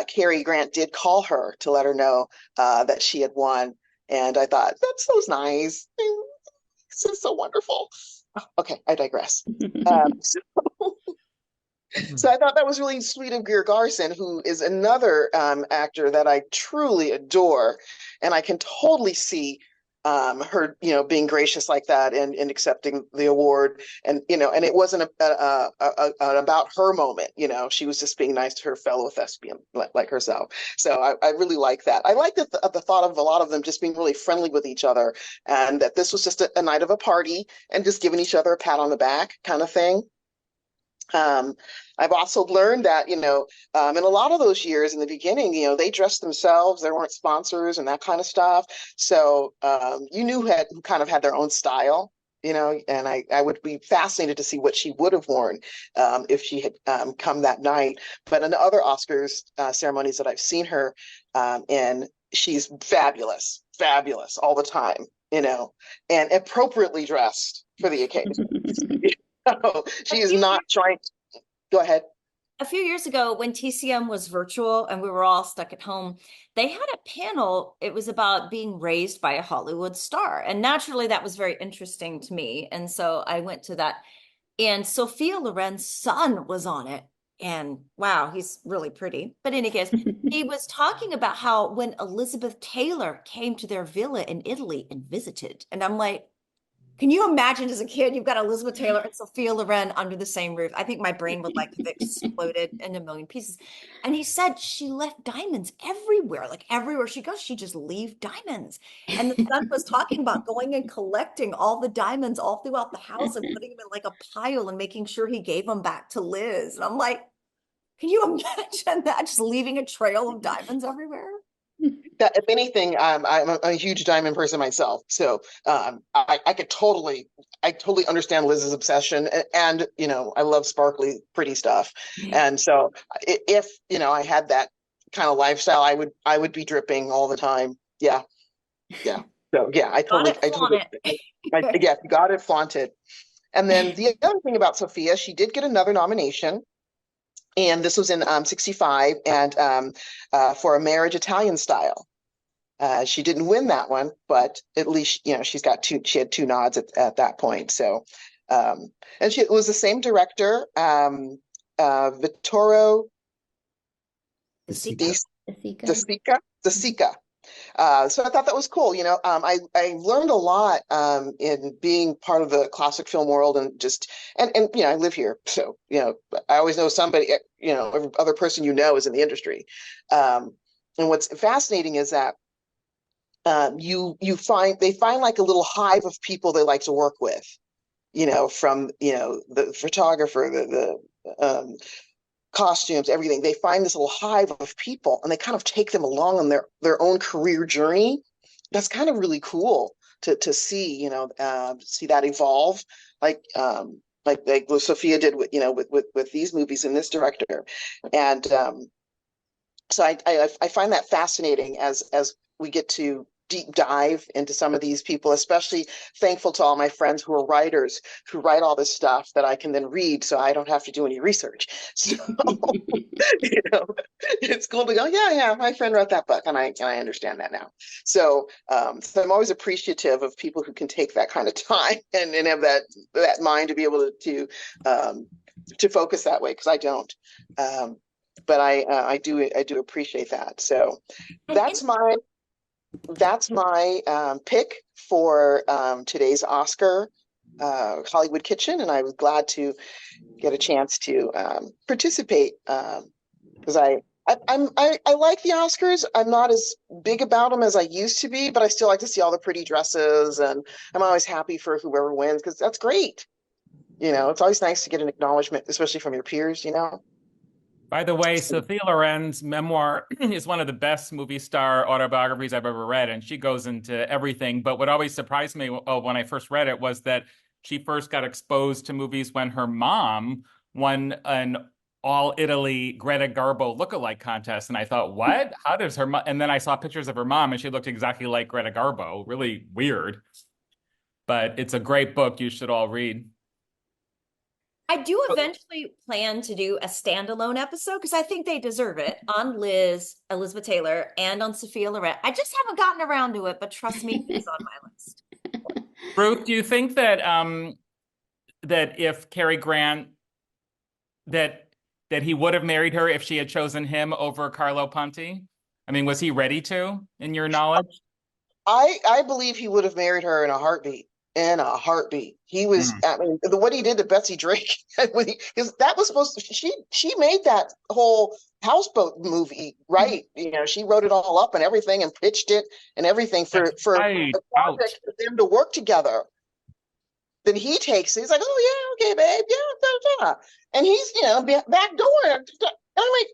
Cary Grant did call her to let her know that she had won. And I thought, that's so nice. This is so wonderful. Okay, I digress. So I thought that was really sweet of Greer Garson, who is another actor that I truly adore, and I can totally see her, being gracious like that and accepting the award, and and it wasn't about her moment. She was just being nice to her fellow thespian like herself. So I really like that. I like the thought of a lot of them just being really friendly with each other, and that this was just a night of a party and just giving each other a pat on the back kind of thing. I've also learned that, in a lot of those years in the beginning, they dressed themselves, there weren't sponsors and that kind of stuff. So you knew who kind of had their own style, and I would be fascinated to see what she would have worn if she had come that night. But in other Oscars ceremonies that I've seen her in, she's fabulous all the time, and appropriately dressed for the occasion. She is not trying to. Go ahead. A few years ago, when TCM was virtual and we were all stuck at home, they had a panel. It was about being raised by a Hollywood star. And naturally, that was very interesting to me. And so I went to that. And Sophia Loren's son was on it. And wow, he's really pretty. But in any case, he was talking about how when Elizabeth Taylor came to their villa in Italy and visited. And I'm like, can you imagine as a kid, you've got Elizabeth Taylor and Sophia Loren under the same roof? I think my brain would have exploded in a million pieces. And he said she left diamonds everywhere, like everywhere she goes, she just leave diamonds. And the son was talking about going and collecting all the diamonds all throughout the house and putting them in like a pile and making sure he gave them back to Liz. And I'm like, can you imagine that, just leaving a trail of diamonds everywhere? That, if anything, I'm a huge diamond person myself, so I totally understand Liz's obsession, and I love sparkly, pretty stuff, and so if I had that kind of lifestyle, I would be dripping all the time. Yeah. So yeah, I totally, yeah, got it, flaunted. And then the other thing about Sophia, she did get another nomination. And this was in 65, and for A Marriage Italian Style. She didn't win that one, but at least she had two nods at that point. So, and it was the same director, Vittorio De Sica. So I thought that was cool. I learned a lot in being part of the classic film world, and I live here, so I always know somebody. Every other person is in the industry. And what's fascinating is that they find like a little hive of people they like to work with. From the photographer, the costumes, everything. They find this little hive of people, and they kind of take them along on their own career journey. That's kind of really cool to see, see that evolve, like what Sophia did with these movies and this director. And so I find that fascinating as we get to deep dive into some of these people, especially thankful to all my friends who are writers who write all this stuff that I can then read so I don't have to do any research. So, it's cool to go, yeah, my friend wrote that book and I understand that now. So, so I'm always appreciative of people who can take that kind of time and have that mind to be able to focus that way, because I don't. But I do appreciate that. So that's my pick for today's Oscar Hollywood Kitchen, and I was glad to get a chance to participate because I like the Oscars. I'm not as big about them as I used to be, but I still like to see all the pretty dresses, and I'm always happy for whoever wins, because that's great. It's always nice to get an acknowledgement, especially from your peers. By the way, Sophia Loren's memoir is one of the best movie star autobiographies I've ever read, and she goes into everything. But what always surprised me when I first read it was that she first got exposed to movies when her mom won an All Italy Greta Garbo lookalike contest. And I thought, what? How does her mom? And then I saw pictures of her mom, and she looked exactly like Greta Garbo. Really weird. But it's a great book you should all read. I do eventually plan to do a standalone episode because I think they deserve it, on Elizabeth Taylor, and on Sophia Loren. I just haven't gotten around to it, but trust me, it's on my list. Ruth, do you think that that if Cary Grant that he would have married her if she had chosen him over Carlo Ponti? I mean, was he ready to, in your knowledge? I believe he would have married her in a heartbeat. In a heartbeat. He was, I mean, what he did to Betsy Drake, because that was supposed to, she made that whole houseboat movie, right? She wrote it all up and everything and pitched it and everything for right. the project for them to work together. Then he takes it, he's like, oh yeah, okay, babe, yeah, and he's, back door. And I'm like,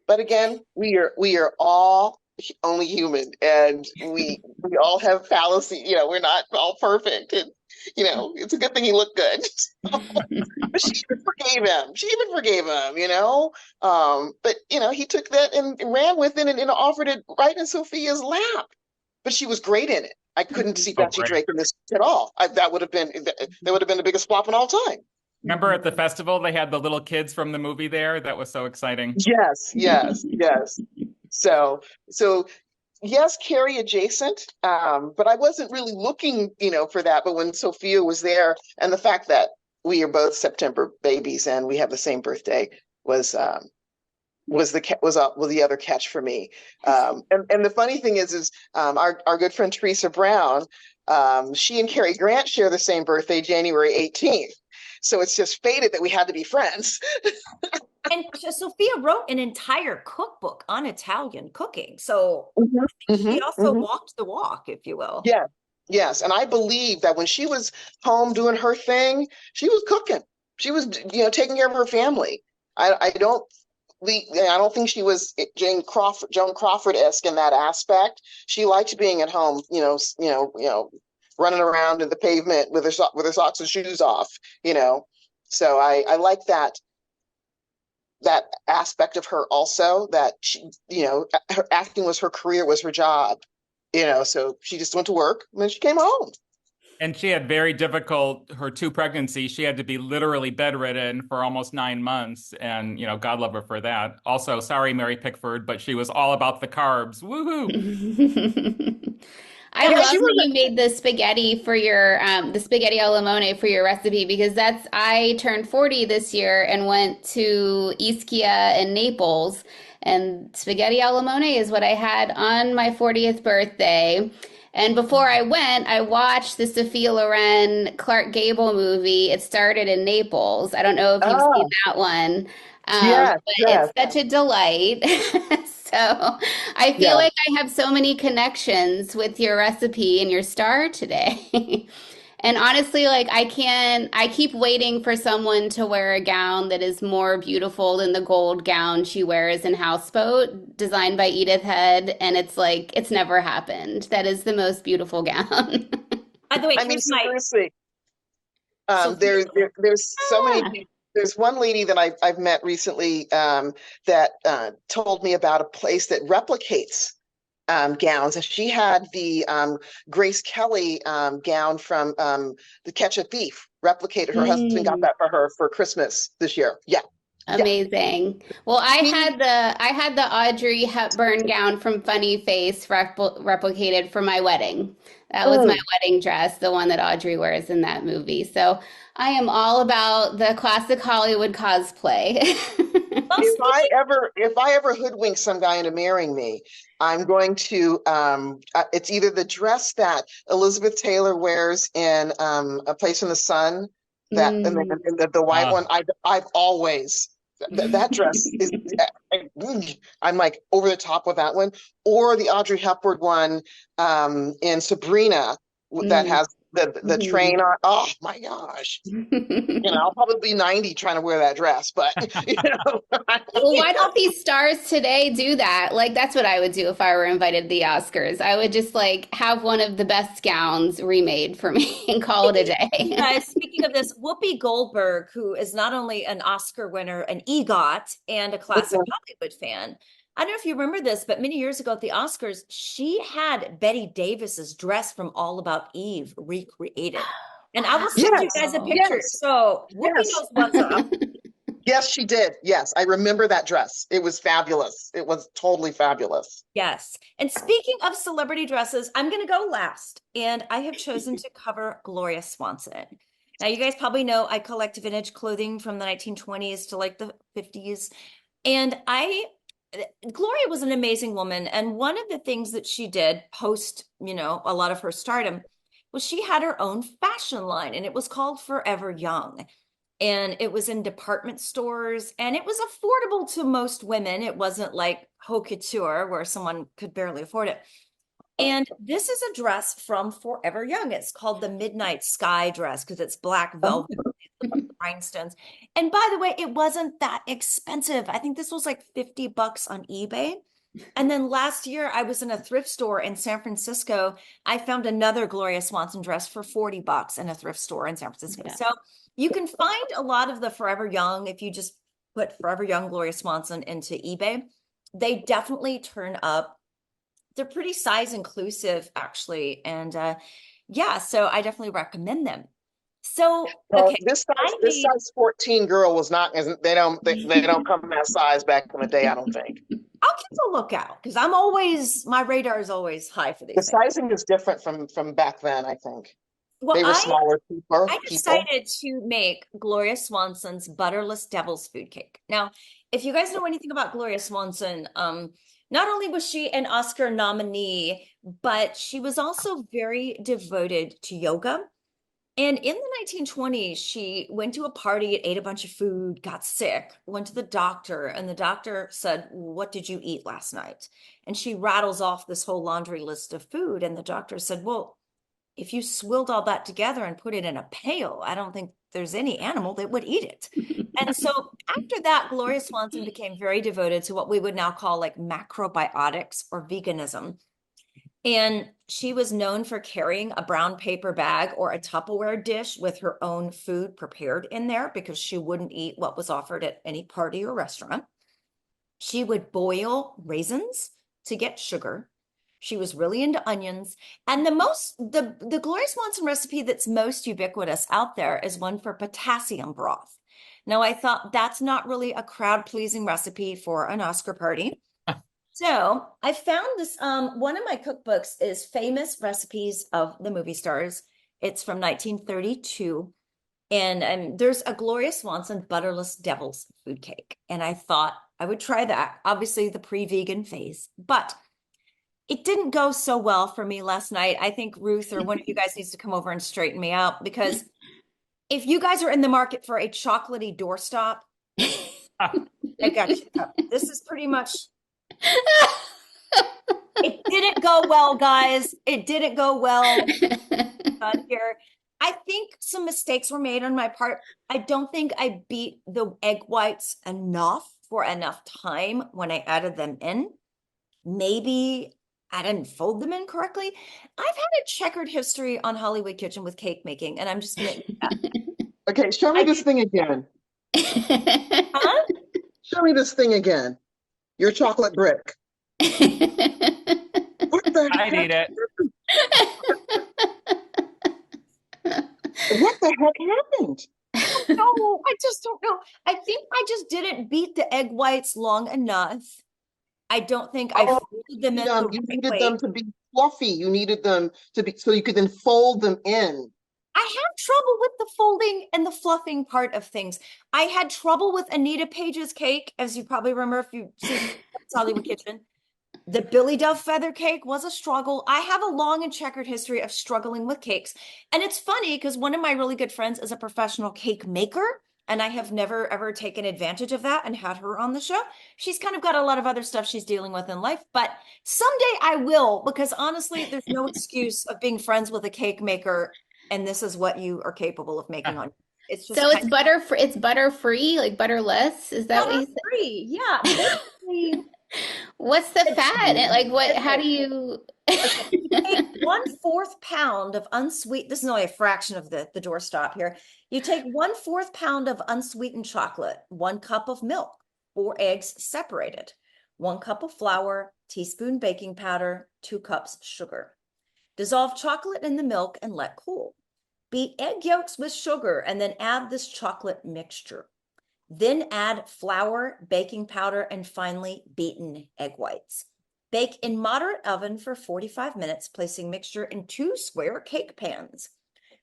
but again, we are all only human, and we all have fallacy. We're not all perfect, and it's a good thing he looked good. But she even forgave him. But he took that and ran with it and offered it right in Sophia's lap. But she was great in it. I couldn't see Betsy Drake in this at all. That would have been the biggest flop in all time. Remember at the festival they had the little kids from the movie there? That was so exciting. Yes. So yes, Carrie adjacent, but I wasn't really looking, for that. But when Sophia was there, and the fact that we are both September babies and we have the same birthday was the other catch for me. And the funny thing is our good friend Teresa Brown, she and Cary Grant share the same birthday, January 18th. So it's just fated that we had to be friends. And Sophia wrote an entire cookbook on Italian cooking. So she also walked the walk, if you will. Yeah. Yes. And I believe that when she was home doing her thing, she was cooking. She was, taking care of her family. I don't think she was Joan Crawford-esque in that aspect. She liked being at home, running around in the pavement with her socks and shoes off, So I like that aspect of her also, that she, her acting was her career, was her job, so she just went to work and then she came home. And she had very difficult, her 2 pregnancies. She had to be literally bedridden for almost 9 months. And, God love her for that. Also, sorry, Mary Pickford, but she was all about the carbs. Woohoo. I love that you made the spaghetti for your the spaghetti alla limone for your recipe, because I turned 40 this year and went to Ischia and Naples, And spaghetti alla limone is what I had on my 40th birthday. And before I went, I watched the Sophia Loren Clark Gable movie. It started in Naples. I don't know if you've seen Oh, that one, yes, but yes, it's such a delight. So I feel yes. like I have so many connections with your recipe and your star today. And honestly, like I keep waiting for someone to wear a gown that is more beautiful than the gold gown she wears in Houseboat, designed by Edith Head. And it's like, it's never happened. That is the most beautiful gown. By the way, I mean, here's my seriously, Sophia. there's so many Ah. people. There's one lady that I've met recently that told me about a place that replicates gowns, and she had the Grace Kelly gown from the Ketchup Beef replicated. Her husband got Mm. that for her for Christmas this year. Yeah, yeah. Amazing. Well, I had the Audrey Hepburn gown from Funny Face replicated for my wedding. That was my Mm. wedding dress, the one that Audrey wears in that movie. So I am all about the classic Hollywood cosplay. Well, speaking, If I ever hoodwink some guy into marrying me, I'm going to it's either the dress that Elizabeth Taylor wears in A Place in the Sun, that Mm. and the white one. Uh, I've always that dress is I'm like over the top with that one, or the Audrey Hepburn one in Sabrina that Mm. has the Mhm. train on. Oh my gosh. I'll probably be 90 trying to wear that dress, but Well, why don't these stars today do that? Like, that's what I would do if I were invited to the Oscars. I would just like have one of the best gowns remade for me and call it a you day. guys, speaking of this, Whoopi Goldberg, who is not only an Oscar winner, an EGOT, and a classic Hollywood fan. I don't know if you remember this, but many years ago at the Oscars, she had Betty Davis's dress from All About Eve recreated. And I will send you yes, guys a Wow. picture. yes, So Whoopi yes, knows what's up. yes, she did. Yes, I remember that dress. It was fabulous. It was totally fabulous. Yes. And speaking of celebrity dresses, I'm going to go last. And I have chosen to cover Gloria Swanson. Now, you guys probably know I collect vintage clothing from the 1920s to like the 50s. And Gloria was an amazing woman. And one of the things that she did post, a lot of her stardom was she had her own fashion line and it was called Forever Young. And it was in department stores and it was affordable to most women. It wasn't like haute couture where someone could barely afford it. And this is a dress from Forever Young. It's called the Midnight Sky dress because it's black velvet rhinestones. And by the way, it wasn't that expensive. I think this was like $50 on eBay. And then last year, I was in a thrift store in San Francisco. I found another Gloria Swanson dress for $40 in a thrift store in San Francisco. Yeah. So you can find a lot of the Forever Young if you just put Forever Young Gloria Swanson into eBay. They definitely turn up. They're pretty size inclusive, actually. And yeah, so I definitely recommend them. So, Well, okay, this I this made, size 14 girl was not, isn't they don't come in that size back in the day, I don't think. I'll keep a lookout because my radar is always high for The these things. sizing is different from back then, I think. Well, They were smaller I people. decided to make Gloria Swanson's butterless devil's food cake. Now, if you guys know anything about Gloria Swanson, not only was she an Oscar nominee, but she was also very devoted to yoga. And in the 1920s, she went to a party, ate a bunch of food, got sick, went to the doctor, and the doctor said, "What did you eat last night?" And she rattles off this whole laundry list of food. And the doctor said, "Well, if you swilled all that together and put it in a pail, I don't think there's any animal that would eat it." And so after that, Gloria Swanson became very devoted to what we would now call like macrobiotics or veganism. And she was known for carrying a brown paper bag or a Tupperware dish with her own food prepared in there because she wouldn't eat what was offered at any party or restaurant. She would boil raisins to get sugar. She was really into onions. And the Gloria Swanson recipe that's most ubiquitous out there is one for potassium broth. Now, I thought that's not really a crowd-pleasing recipe for an Oscar party. So I found this, one of my cookbooks is Famous Recipes of the Movie Stars. It's from 1932. And there's a Gloria Swanson butterless devil's food cake. And I thought I would try that. Obviously, the pre-vegan phase, but it didn't go so well for me last night. I think Ruth or one of you guys needs to come over and straighten me out, because if you guys are in the market for a chocolatey doorstop, I got you. This is pretty much. It didn't go well, guys. It didn't go well here. I think some mistakes were made on my part. I don't think I beat the egg whites enough for enough time when I added them in. Maybe I didn't fold them in correctly. I've had a checkered history on Hollywood Kitchen with cake making, and I'm just gonna eat that. Okay, show me this thing again. Huh? Show me this thing again. Your chocolate brick. What the I need heck? it. What the heck happened? No, I just don't know. I think I just didn't beat the egg whites long enough. I don't think I folded them in the You right needed way. them to be fluffy. You needed them to be so you could then fold them in. I have trouble with the folding and the fluffing part of things. I had trouble with Anita Page's cake, as you probably remember if you've seen Hollywood Kitchen. The Billy Dove feather cake was a struggle. I have a long and checkered history of struggling with cakes. And it's funny because one of my really good friends is a professional cake maker, and I have never ever taken advantage of that and had her on the show. She's kind of got a lot of other stuff she's dealing with in life, but someday I will, because honestly, there's no excuse of being friends with a cake maker, and this is what you are capable of making on. It's just So it's butter free, like butterless. Is that what you said? free. Yeah. Basically, What's the fat? Like what, how do you? take 1/4 pound of unsweetened, this is only a fraction of the doorstop here. You take 1/4 pound of unsweetened chocolate, 1 cup of milk, 4 eggs separated, 1 cup of flour, teaspoon baking powder, 2 cups sugar. Dissolve chocolate in the milk and let cool. Beat egg yolks with sugar and then add this chocolate mixture. Then add flour, baking powder, and finely beaten egg whites. Bake in moderate oven for 45 minutes, placing mixture in 2 square cake pans.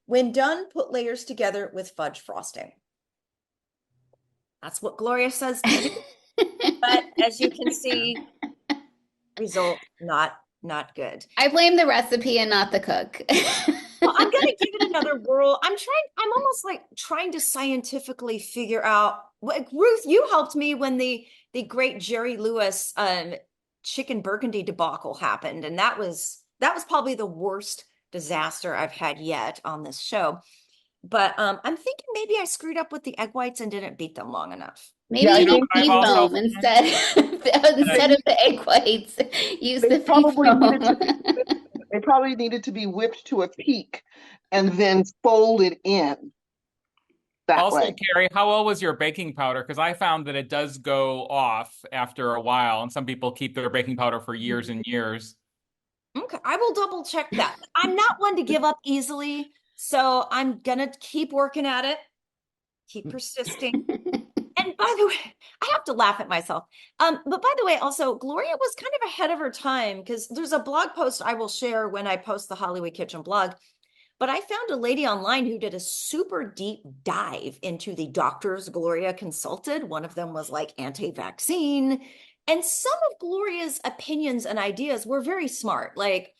When done, put layers together with fudge frosting. That's what Gloria says to do. But as you can see, result not good. I blame the recipe and not the cook. Well, I'm gonna give it another whirl. I'm almost like trying to scientifically figure out. Like, Ruth, you helped me when the great Jerry Lewis chicken burgundy debacle happened, and that was probably the worst disaster I've had yet on this show. But I'm thinking maybe I screwed up with the egg whites and didn't beat them long enough. Maybe Yeah, I you think need beef I've also- foam instead of the egg whites. Use They the beef probably needed to foam. They probably needed to be whipped to a peak and then folded in that Also, way. Carrie, how well was your baking powder? Because I found that it does go off after a while, and some people keep their baking powder for years and years. Okay, I will double check that. I'm not one to give up easily, so I'm gonna keep working at it, keep persisting. And by the way, I have to laugh at myself. But by the way, also, Gloria was kind of ahead of her time, because there's a blog post I will share when I post the Hollywood Kitchen blog. But I found a lady online who did a super deep dive into the doctors Gloria consulted. One of them was like anti-vaccine. And some of Gloria's opinions and ideas were very smart, like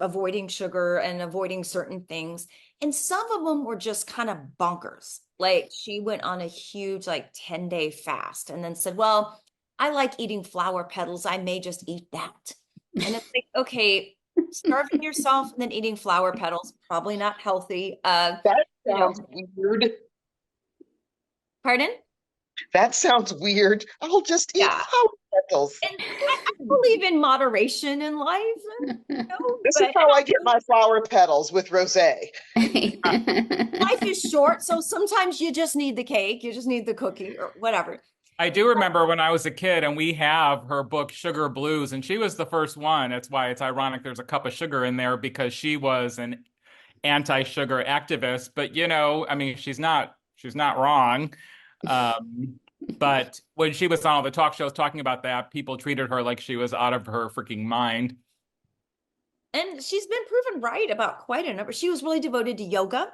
avoiding sugar and avoiding certain things. And some of them were just kind of bonkers. Like, she went on a huge, like, 10-day fast and then said, well, I like eating flower petals. I may just eat that. And it's like, okay, starving yourself and then eating flower petals, probably not healthy. That You know. sounds weird. Pardon? That sounds weird. I'll just eat Yeah. flower petals. And I believe in moderation in life. This is how I get my flower petals, with rosé. Life is short, so sometimes you just need the cake, you just need the cookie or whatever. I do remember when I was a kid, and we have her book Sugar Blues, and she was the first one. That's why it's ironic there's a cup of sugar in there, because she was an anti-sugar activist. But I mean, she's not wrong. But when she was on all the talk shows talking about that, people treated her like she was out of her freaking mind. And she's been proven right about quite a number. She was really devoted to yoga.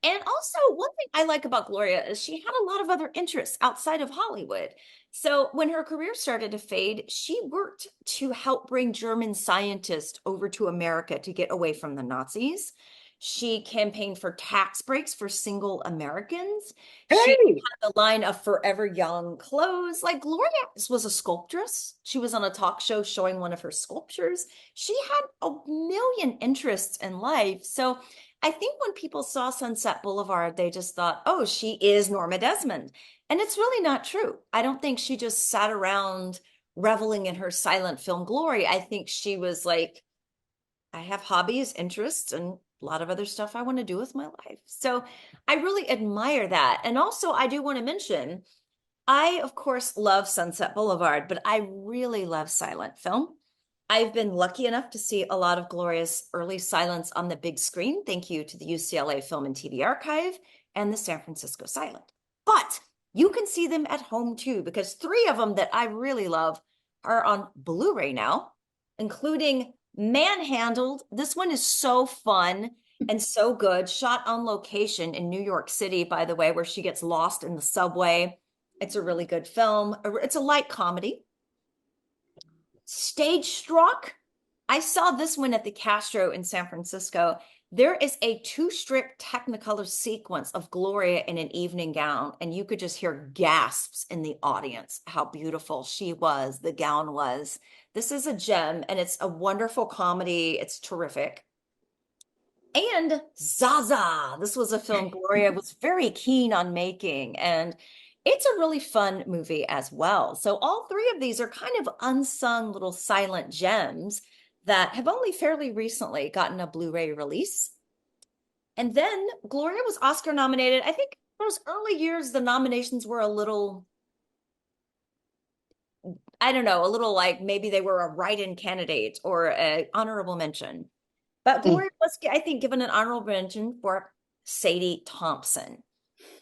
And also, one thing I like about Gloria is she had a lot of other interests outside of Hollywood. So when her career started to fade, she worked to help bring German scientists over to America to get away from the Nazis. She campaigned for tax breaks for single Americans. She Hey, had the line of forever young clothes. Like Gloria was a sculptress. She was on a talk show showing one of her sculptures. She had a million interests in life. So I think when people saw Sunset Boulevard, they just thought, oh, she is Norma Desmond. And it's really not true. I don't think she just sat around reveling in her silent film glory. I think she was like, I have hobbies, interests, and a lot of other stuff I want to do with my life. So I really admire that. And also, I do want to mention, I, of course, love Sunset Boulevard, but I really love silent film. I've been lucky enough to see a lot of Gloria's early silents on the big screen, thank you to the UCLA Film and TV Archive and the San Francisco Silent. But you can see them at home too, because three of them that I really love are on Blu-ray now, including Manhandled. This one is so fun and so good, shot on location in New York City, by the way, where she gets lost in the subway. It's a really good film. It's a light comedy. Stage Struck. I saw this one at the Castro in San Francisco. There is a two-strip Technicolor sequence of Gloria in an evening gown, and you could just hear gasps in the audience how beautiful she was, the gown was. This is a gem, and it's a wonderful comedy. It's terrific. And Zaza. This was a film Gloria was very keen on making, and it's a really fun movie as well. So all three of these are kind of unsung little silent gems that have only fairly recently gotten a Blu-ray release. And then Gloria was Oscar nominated. I think those early years, the nominations were a little, I don't know, a little like maybe they were a write-in candidate or an honorable mention. But Gloria was, I think, given an honorable mention for Sadie Thompson.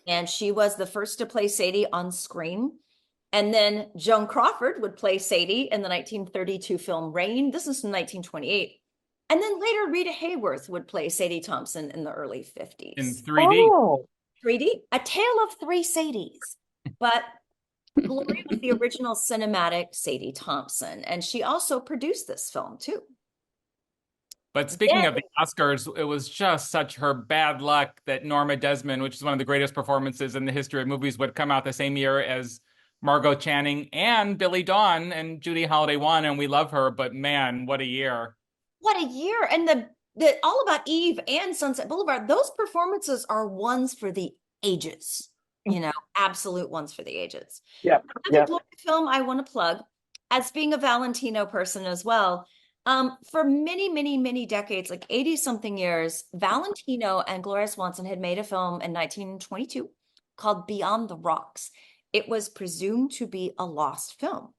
And she was the first to play Sadie on screen. And then Joan Crawford would play Sadie in the 1932 film Rain. This is from 1928. And then later Rita Hayworth would play Sadie Thompson in the early 50s. In 3D. oh, 3D, A Tale of Three Sadies. But Gloria was the original cinematic Sadie Thompson. And she also produced this film too. But speaking of the Oscars, it was just such her bad luck that Norma Desmond, which is one of the greatest performances in the history of movies, would come out the same year as Margot Channing and Billy Dawn, and Judy Holliday won, and we love her, but man, what a year. What a year. And the All About Eve and Sunset Boulevard, those performances are ones for the ages, absolute ones for the ages. yeah, Another Gloria film I want to plug, as being a Valentino person as well. For many, many, many decades, like 80 something years, Valentino and Gloria Swanson had made a film in 1922 called Beyond the Rocks. It was presumed to be a lost film.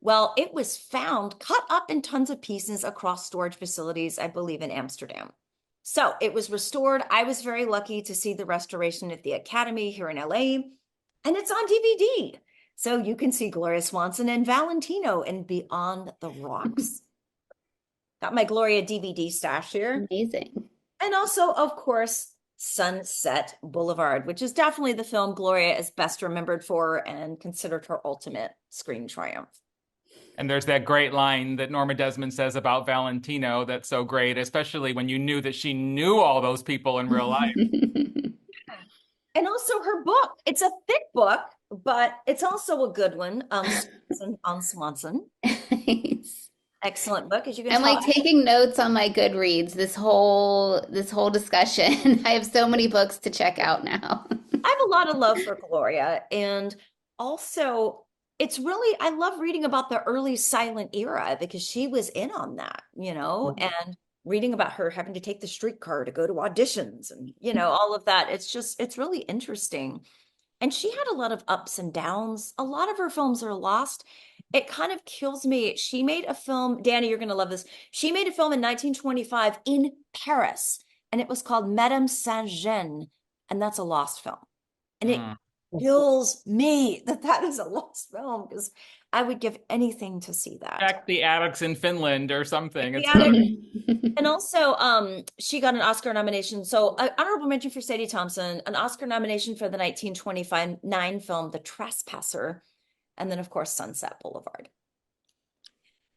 Well, it was found cut up in tons of pieces across storage facilities, I believe in Amsterdam. So it was restored. I was very lucky to see the restoration at the Academy here in LA, and it's on DVD. So you can see Gloria Swanson and Valentino in Beyond the Rocks. Got my Gloria DVD stash here. Amazing. And also, of course, Sunset Boulevard, which is definitely the film Gloria is best remembered for and considered her ultimate screen triumph. And there's that great line that Norma Desmond says about Valentino that's so great, especially when you knew that she knew all those people in real life. And also her book. It's a thick book, but it's also a good one. Swanson. Nice. Excellent book, as you can I'm tell. like taking notes on my Goodreads this whole discussion. I have so many books to check out now. I have a lot of love for Gloria, and also it's really, I love reading about the early silent era because she was in on that, and reading about her having to take the streetcar to go to auditions and, all of that. It's really interesting. And she had a lot of ups and downs. A lot of her films are lost. It kind of kills me. She made a film, Danny, you're going to love this. She made a film in 1925 in Paris, and it was called Madame Saint-Jean, and that's a lost film. And it kills me that is a lost film because I would give anything to see that. Check the attics in Finland or something. The It's attic. And also, she got an Oscar nomination. So, honorable mention for Sadie Thompson, an Oscar nomination for the 1929 film The Trespasser, and then, of course, Sunset Boulevard.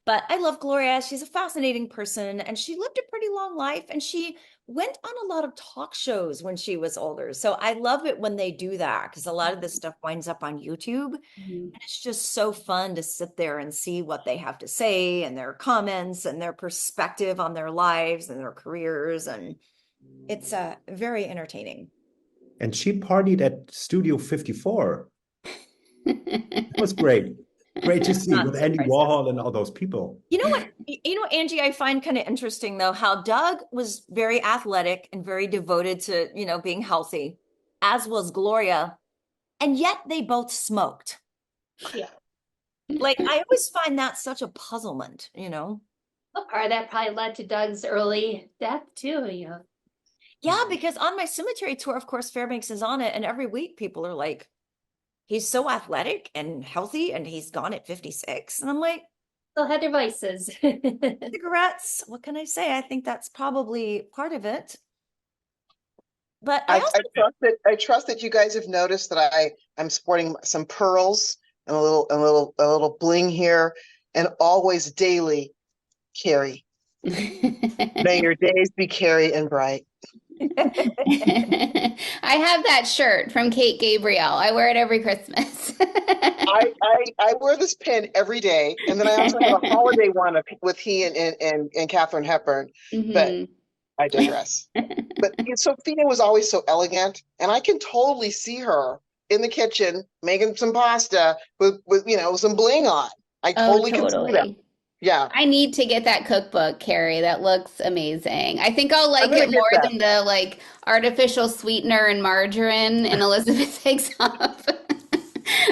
But I love Gloria. She's a fascinating person, and she lived a pretty long life, and she went on a lot of talk shows when she was older. So I love it when they do that, because a lot of this stuff winds up on YouTube. And it's just so fun to sit there and see what they have to say and their comments and their perspective on their lives and their careers. And it's very entertaining. And she partied at Studio 54. It was great. Great to see Not with Andy surprising. Warhol and all those people. You know what, Angie, I find kind of interesting though, how Doug was very athletic and very devoted to, being healthy, as was Gloria, and yet they both smoked. Yeah. Like, I always find that such a puzzlement, A part of that probably led to Doug's early death too, Yeah, because on my cemetery tour, of course, Fairbanks is on it, and every week people are like, he's so athletic and healthy, and he's gone at 56. And I'm like, Still had their vices. cigarettes, what can I say? I think that's probably part of it. But I I, also, I trust that you guys have noticed that I'm sporting some pearls and a little bling here, and always daily, Carrie. May your days be Carrie and bright. I have that shirt from Kate Gabriel. I wear it every Christmas. I wear this pin every day, and then I also have a holiday one with he and Katharine Hepburn. But I digress. But Sophia was always so elegant, and I can totally see her in the kitchen making some pasta with some bling on. I totally can see that. Yeah. I need to get that cookbook, Carrie. That looks amazing. I think I'll like it more than the like artificial sweetener and margarine and Elizabeth takes off.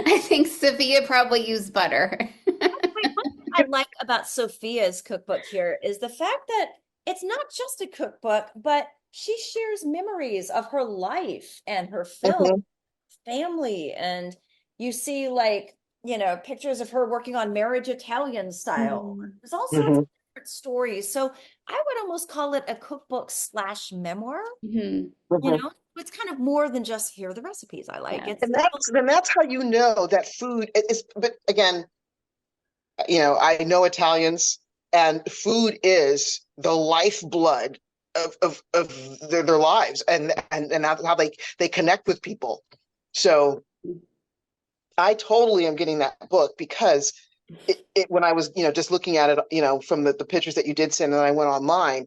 I think Sophia probably used butter. what I like about Sophia's cookbook here is the fact that it's not just a cookbook, but she shares memories of her life and her film, family, and you see like, pictures of her working on Marriage Italian Style. There's all sorts of different stories. So I would almost call it a cookbook / memoir. It's kind of more than just here are the recipes I like. Yeah. And that's how you know that food is. But again, I know Italians, and food is the lifeblood of their lives, and how they connect with people. So I totally am getting that book because when I was, just looking at it, from the pictures that you did send, and I went online,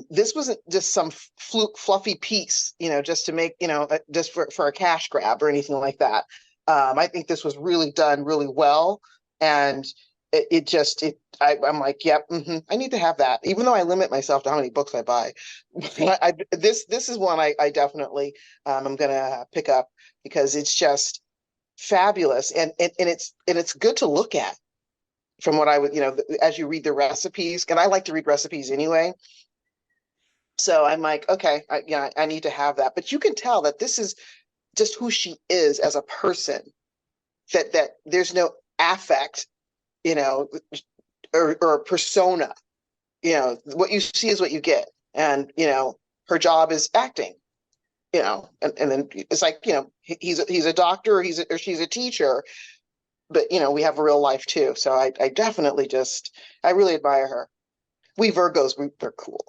this wasn't just some fluffy piece, just to make, just for a cash grab or anything like that. I think this was really done really well. And I'm like, yep, I need to have that, even though I limit myself to how many books I buy. This is one I definitely I'm gonna pick up, because it's just fabulous, and it's good to look at from what I would, as you read the recipes, and I like to read recipes anyway. So I'm like, okay, I need to have that. But you can tell that this is just who she is as a person, that there's no affect, or persona. What you see is what you get. And, her job is acting, and then it's like, he's a doctor, or she's a teacher, but, we have a real life too. So I definitely I really admire her. We Virgos, we're cool.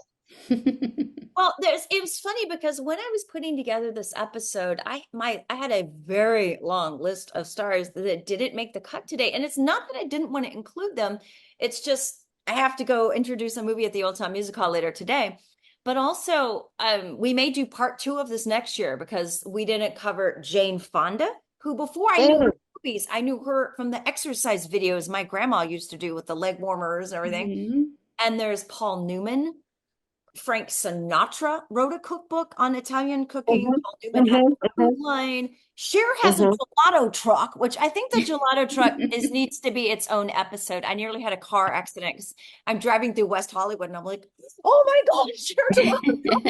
Well, it was funny because when I was putting together this episode, I had a very long list of stars that didn't make the cut today. And it's not that I didn't want to include them. It's just I have to go introduce a movie at the Old Town Music Hall later today. But also, we may do part 2 of this next year, because we didn't cover Jane Fonda, who before I knew her movies, I knew her from the exercise videos my grandma used to do with the leg warmers and everything. And there's Paul Newman. Frank Sinatra wrote a cookbook on Italian cooking. Paul Newman had a food line. Cher has a gelato truck, which I think the gelato truck needs to be its own episode. I nearly had a car accident because I'm driving through West Hollywood and I'm like, oh my God, Cher gelato truck.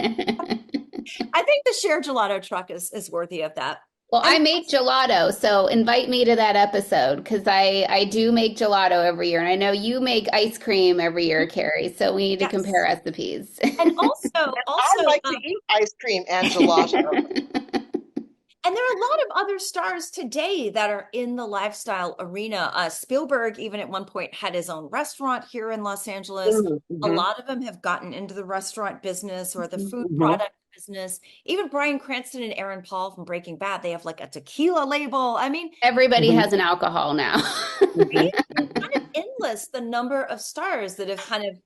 I think the Cher gelato truck is worthy of that. Well, I make gelato, so invite me to that episode because I do make gelato every year, and I know you make ice cream every year, Carrie. So we need to compare Yes. recipes. And also, I like to eat ice cream and gelato. and there are a lot of other stars today that are in the lifestyle arena. Spielberg, even at one point, had his own restaurant here in Los Angeles. A Mm-hmm. lot of them have gotten into the restaurant business or the food Mm-hmm. product business. Even Bryan Cranston and Aaron Paul from Breaking Bad, they have like a tequila label. I mean, Everybody has an alcohol now. Mm-hmm. right? It's kind of endless the number of stars that have kind of,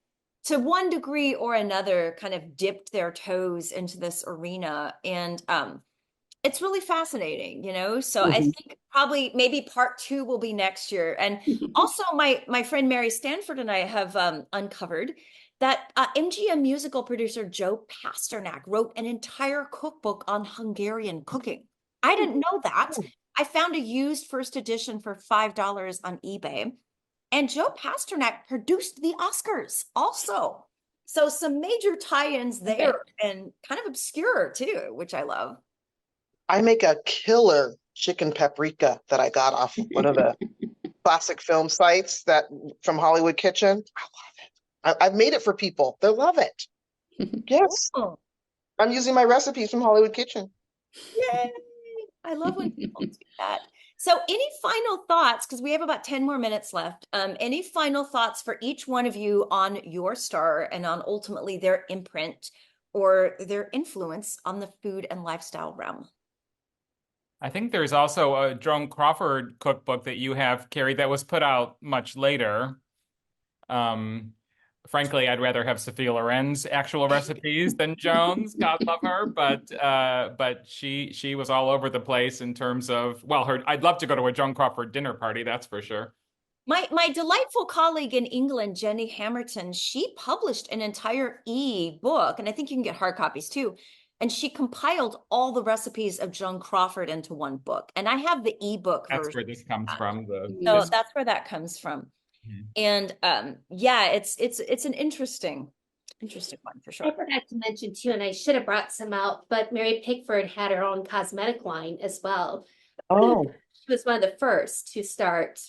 to one degree or another, kind of dipped their toes into this arena. And it's really fascinating, you know? So I Mm-hmm. think probably maybe part two will be next year. And also my friend Mary Stanford and I have uncovered that MGM musical producer Joe Pasternak wrote an entire cookbook on Hungarian cooking. I didn't know that. I found a used first edition for $5 on eBay. And Joe Pasternak produced the Oscars also. So some major tie-ins there and kind of obscure too, which I love. I make a killer chicken paprika that I got off one of the classic film sites that from Hollywood Kitchen. I love it. I've made it for people. They love it. Yes. Oh, I'm using my recipes from Hollywood Kitchen. yay. I love when people do that. So any final thoughts, because we have about 10 more minutes left. Any final thoughts for each one of you on your star and on ultimately their imprint or their influence on the food and lifestyle realm? I think there's also a Joan Crawford cookbook that you have, Carrie, that was put out much later. Frankly, I'd rather have Sophia Loren's actual recipes than Joan's. God love her, but she was all over the place in terms of, well, her. I'd love to go to a Joan Crawford dinner party, that's for sure. My delightful colleague in England, Jenny Hammerton, she published an entire e-book, and I think you can get hard copies too. And she compiled all the recipes of Joan Crawford into one book. And I have the e-book That's version. where this comes from. So that's where that comes from. And yeah, it's an interesting one for I sure. forgot to mention too, and I should have brought some out, but Mary Pickford had her own cosmetic line as well. Oh. She was one of the first to start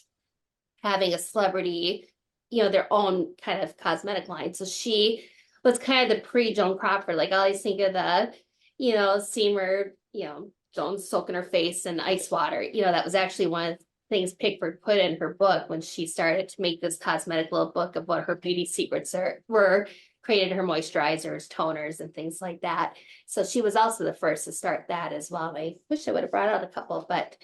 having a celebrity, their own kind of cosmetic line. So she was kind of the pre-Joan Crawford. Like I always think of the, Seymour, Joan soaking her face in ice water. That was actually one of the things Pickford put in her book when she started to make this cosmetic little book of what her beauty secrets were, created her moisturizers, toners, and things like that. So she was also the first to start that as well. I wish I would have brought out a couple, but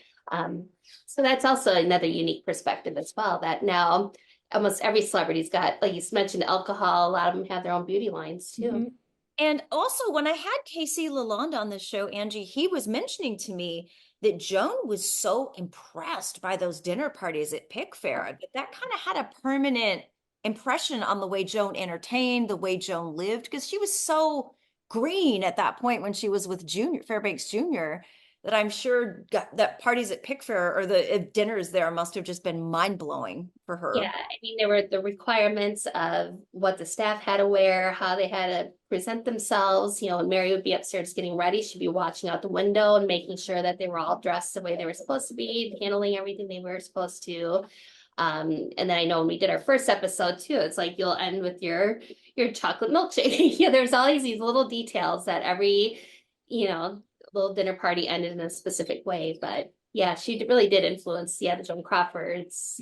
so that's also another unique perspective as well, that now almost every celebrity's got, like you mentioned, alcohol. A lot of them have their own beauty lines too. Mm-hmm. And also when I had Casey Lalonde on the show, Angie, he was mentioning to me that Joan was so impressed by those dinner parties at Pickfair that kind of had a permanent impression on the way Joan entertained, the way Joan lived, because she was so green at that point when she was with Fairbanks Jr., that I'm sure that parties at Pickfair or the dinners there must have just been mind-blowing for her. Yeah, I mean, there were the requirements of what the staff had to wear, how they had to present themselves. When Mary would be upstairs getting ready, she'd be watching out the window and making sure that they were all dressed the way they were supposed to be, handling everything they were supposed to. And then I know when we did our first episode too, it's like you'll end with your chocolate milkshake. There's always these little details that every, little dinner party ended in a specific way. But yeah, she really did influence, the Joan Crawfords,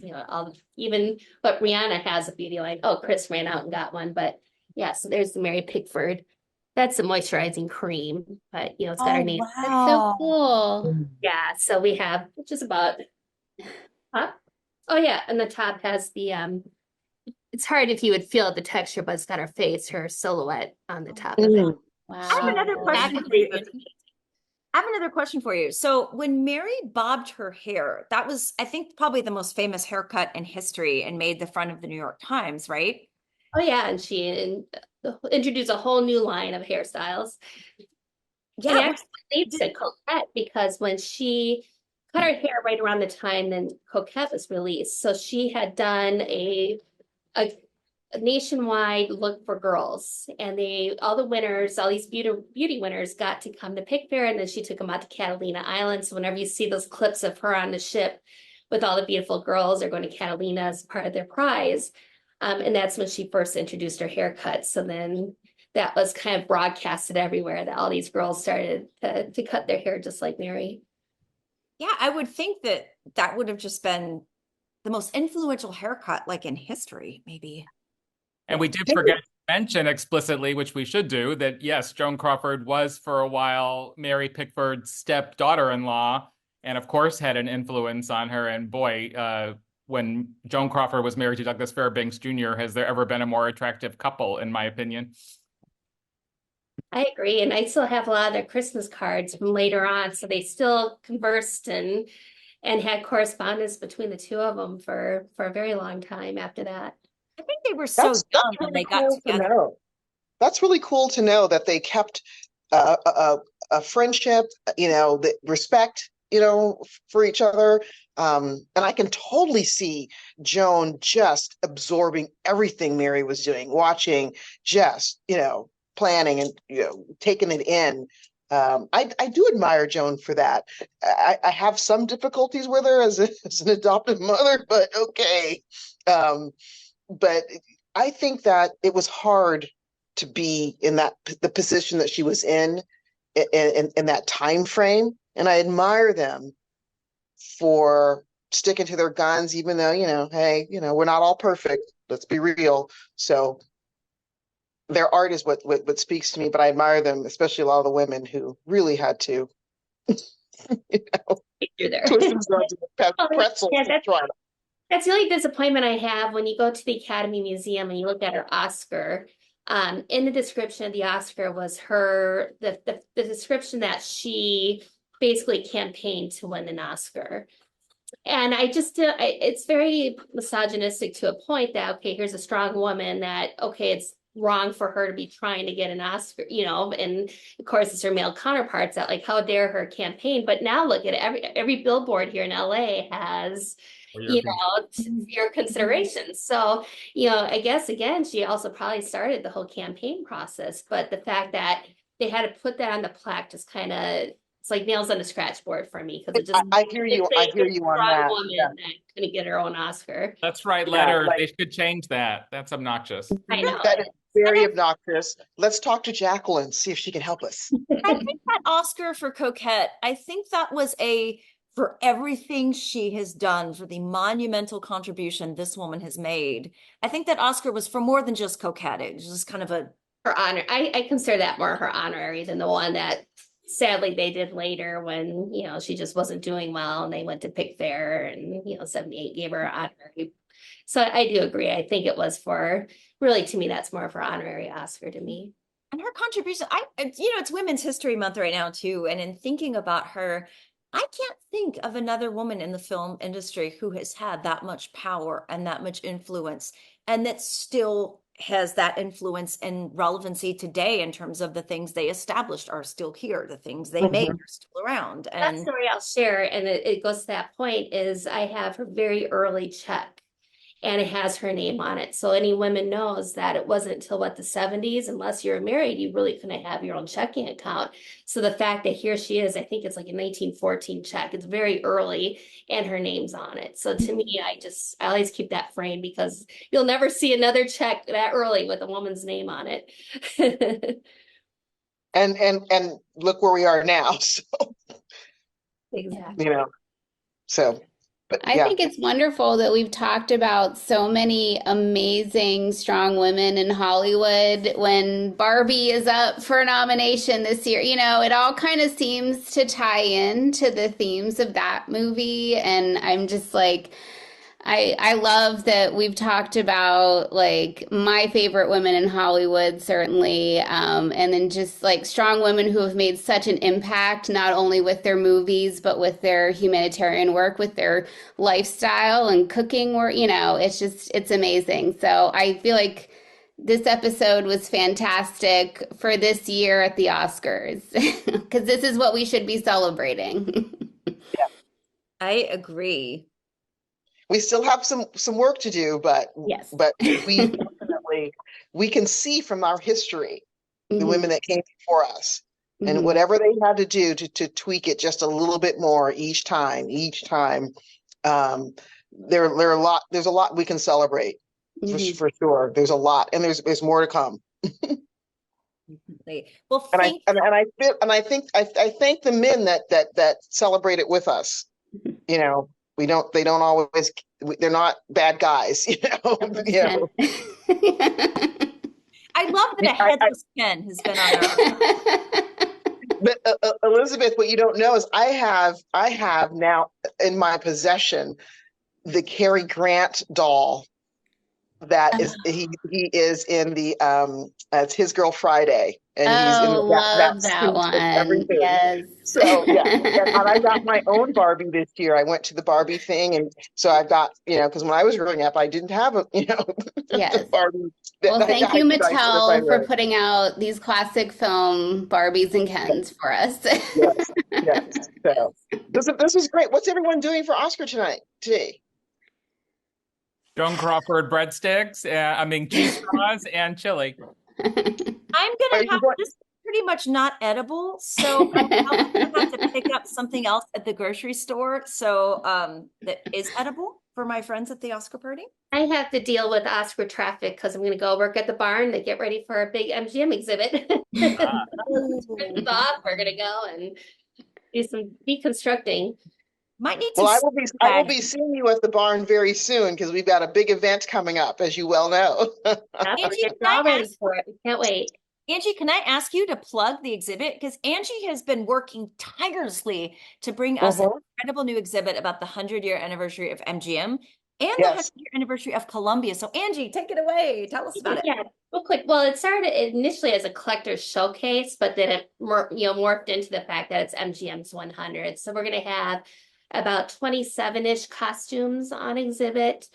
even what Rihanna has a beauty line. Oh, Chris ran out and got one, but yeah, so there's the Mary Pickford. That's the moisturizing cream, but it's got her name. Wow. That's so cool. Yeah, so we have just about, oh yeah, and the top has the it's hard if you would feel the texture, but it's got her silhouette on the top of it. Wow. I have another question for you. I have another question for you. So when Mary bobbed her hair, that was, I think, probably the most famous haircut in history and made the front of the New York Times, right? Oh yeah, and she introduced a whole new line of hairstyles. Yeah, and actually they said Coquette because when she cut her hair right around the time then Coquette was released, so she had done a nationwide look for girls, and all the winners, all these beauty winners got to come to Pickfair, and then she took them out to Catalina Island. So whenever you see those clips of her on the ship with all the beautiful girls, they're going to Catalina as part of their prize. And that's when she first introduced her haircut. So then that was kind of broadcasted everywhere, that all these girls started to cut their hair just like Mary. Yeah, I would think that that would have just been the most influential haircut like in history, maybe. And we did forget to mention explicitly, which we should do, that yes, Joan Crawford was for a while Mary Pickford's stepdaughter-in-law, and of course had an influence on her. And boy, when Joan Crawford was married to Douglas Fairbanks Jr., has there ever been a more attractive couple, in my opinion? I agree. And I still have a lot of their Christmas cards from later on. So they still conversed and had correspondence between the two of them for a very long time after that. I think they were so young when they got together. That's really cool to know that they kept a friendship, the respect, for each other. And I can totally see Joan just absorbing everything Mary was doing, watching, just, planning and, taking it in. I do admire Joan for that. I have some difficulties with her as an adoptive mother, but okay. But I think that it was hard to be in the position that she was in that time frame. And I admire them for sticking to their guns, even though, hey, we're not all perfect. Let's be real. So their art is what speaks to me, but I admire them, especially a lot of the women who really had to, twist themselves into pretzels. Yeah, that's the only disappointment I have when you go to the Academy Museum and you look at her Oscar. In the description of the Oscar was the description that she basically campaigned to win an Oscar. And I just, it's very misogynistic to a point that, okay, here's a strong woman that, okay, it's wrong for her to be trying to get an Oscar, and of course it's her male counterparts that, like, how dare her campaign. But now look at every billboard here in LA has, your considerations. So, I guess again, she also probably started the whole campaign process, but the fact that they had to put that on the plaque just kind of, it's like nails on a scratch board for me, because it just, I hear you on that. Woman that couldn't get her own Oscar. That's right, letters. They should change that. That's obnoxious. I know. That is very obnoxious. Let's talk to Jacqueline, see if she can help us. I think that Oscar for Coquette, I think that was for everything she has done, for the monumental contribution this woman has made. I think that Oscar was for more than just Coquette. It was just kind of her honor. I consider that more her honorary than the one that sadly they did later when, she just wasn't doing well and they went to Pickfair and, 78 gave her honorary. So I do agree. I think it was really, to me, that's more of her honorary Oscar to me. And her contribution, it's Women's History Month right now too. And in thinking about her, I can't think of another woman in the film industry who has had that much power and that much influence, and that still has that influence and relevancy today in terms of the things they established are still here, the things they made are still around. And that story I'll share, and it goes to that point, is I have her very early check, and it has her name on it. So any woman knows that it wasn't until the 70s, unless you're married, you really couldn't have your own checking account. So the fact that here she is, I think it's like a 1914 check, it's very early, and her name's on it. So to me, I always keep that framed, because you'll never see another check that early with a woman's name on it. and look where we are now. So Exactly. But I think it's wonderful that we've talked about so many amazing, strong women in Hollywood. When Barbie is up for a nomination this year, it all kind of seems to tie in to the themes of that movie. And I'm just like, I love that we've talked about, like, my favorite women in Hollywood, certainly, and then just like strong women who have made such an impact, not only with their movies, but with their humanitarian work, with their lifestyle and cooking work. It's amazing. So I feel like this episode was fantastic for this year at the Oscars, because this is what we should be celebrating. Yeah. I agree. We still have some work to do, but yes, but we definitely ultimately we can see from our history the women Mhm. that came before us. And Mhm. whatever they had to do to tweak it just a little bit more each time, um, there's a lot we can celebrate Mhm. for sure. There's a lot, and there's more to come. Well, And thank I thank the men that celebrate it with us. You know, they don't always, they're not bad guys, you know. You know. 100%. I love that a I headless Ken has been on our But Elizabeth, what you don't know is I have now in my possession the Cary Grant doll that is he is in the it's His Girl Friday, and he's in Oh, that love that suit and one. everything. Yes. So yeah, and I got my own Barbie this year. I went to the Barbie thing, and so I've got, because when I was growing up, I didn't have a the Yes. Barbie that Well, thank you, I certified Mattel, for with. putting out these classic film Barbies and Kens for us. Yes, yes. So this is great. What's everyone doing for Oscar today? Joan Crawford breadsticks, cheese straws and chili. I'm Are gonna you have going? this is pretty much not edible, so I'm probably gonna have to pick up something else at the grocery store. So that is edible for my friends at the Oscar party. I have to deal with Oscar traffic because I'm going to go work at the barn to get ready for a big MGM exhibit. Ah. It's off. We're going to go and do some deconstructing. Might need Well, some I will swag. be seeing you at the barn very soon because we've got a big event coming up, as you well know. That's what Angie, we're can all I ready ask for it. We can't wait. Angie, can I ask you to plug the exhibit? Because Angie has been working tirelessly to bring us an Mhm. incredible new exhibit about the 100-year anniversary of MGM and the Yes. 100-year anniversary of Columbia. So Angie, take it away. Tell us about it. Yeah, real quick. Well, it started initially as a collector's showcase, but then it morphed into the fact that it's MGM's 100. So we're going to have about 27-ish costumes on exhibit.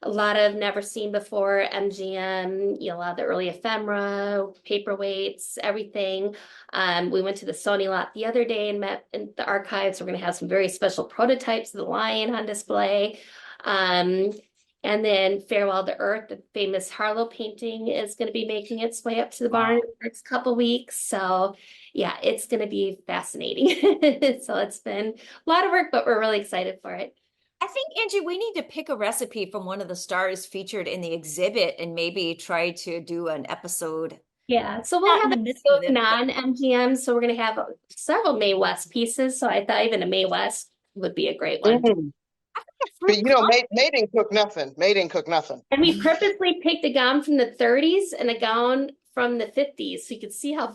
A lot of never seen before MGM, a lot of the early ephemera, paperweights, everything. We went to the Sony lot the other day and met in the archives. We're going to have some very special prototypes of the lion on display. Um, and then Farewell to Earth, the famous Harlow painting, is going to be making its way up to the barn in the next couple weeks. So yeah, it's going to be fascinating. So it's been a lot of work, but we're really excited for it. I think, Angie, we need to pick a recipe from one of the stars featured in the exhibit and maybe try to do an episode. Yeah, so we'll Not in have the a midst few of it, but non-MGM. So we're going to have several Mae West pieces. So I thought even a Mae West would be a great one. Mhm. a But fruit May didn't cook nothing. May didn't cook nothing. And we purposely picked a gown from the 30s and a gown from the 50s. So you could see how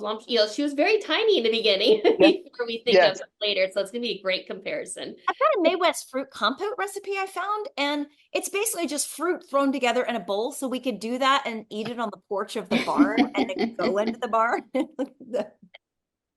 she was very tiny in the beginning Yes. before we think of Yes. it later. So it's going to be a great comparison. I've got a Mae West fruit compote recipe I found, and it's basically just fruit thrown together in a bowl. So we could do that and eat it on the porch of the barn and then go into the barn.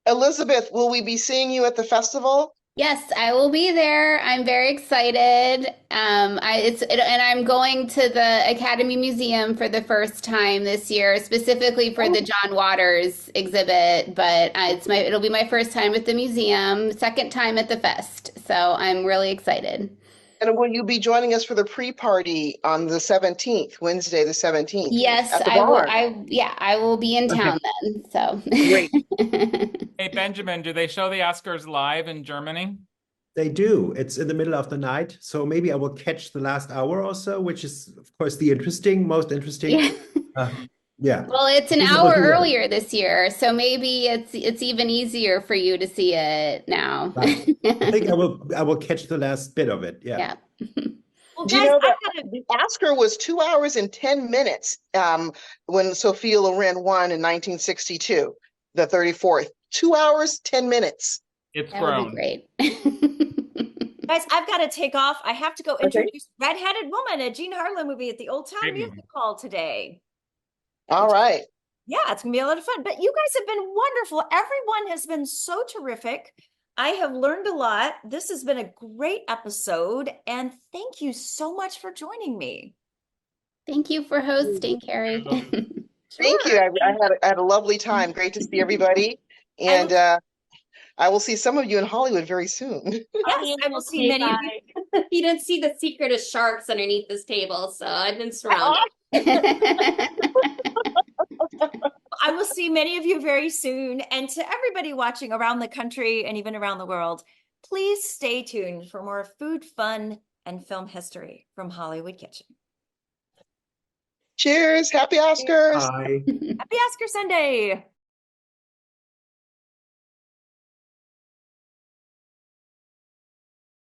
Elizabeth, will we be seeing you at the festival? Yes, I will be there. I'm very excited. And I'm going to the Academy Museum for the first time this year, specifically for the John Waters exhibit. But it'll be my first time at the museum, second time at the fest. So I'm really excited. And will you be joining us for the pre-party on the 17th, Wednesday, the 17th, Yes, at the I will. barn? I will be in Okay, town then. So great. Hey, Benjamin, do they show the Oscars live in Germany? They do. It's in the middle of the night, so maybe I will catch the last hour or so, which is, of course, most interesting. Yeah. Uh, yeah, Well, it's an maybe I will hour do that. earlier this year, so maybe it's even easier for you to see it now. Right. I think I will catch the last bit of it. Yeah. Yeah. Well, Do you guys, know I've that got to the Oscar was 2 hours and 10 minutes when Sophia Loren won in 1962, the 34th. 2 hours, 10 minutes. It's That would be grown. great. Guys, I've got to take off. I have to go Okay. introduce Red-Headed Woman, a Jean Harlow movie at the Old Town Great Music movie. Hall today. All right. Yeah, it's gonna be a lot of fun. But you guys have been wonderful. Everyone has been so terrific. I have learned a lot. This has been a great episode, and thank you so much for joining me. Thank you for hosting, Carrie. Thank you. Sure. I had a lovely time. Great to see everybody. I And look, I will see some of you in Hollywood very soon. yes, I will see many of you. You didn't see the secret of sharks underneath this table, so I've been surrounded. I will see many of you very soon. And to everybody watching around the country and even around the world, please stay tuned for more food, fun, and film history from Hollywood Kitchen. Cheers. Happy Oscars. Bye. Happy Oscar Sunday.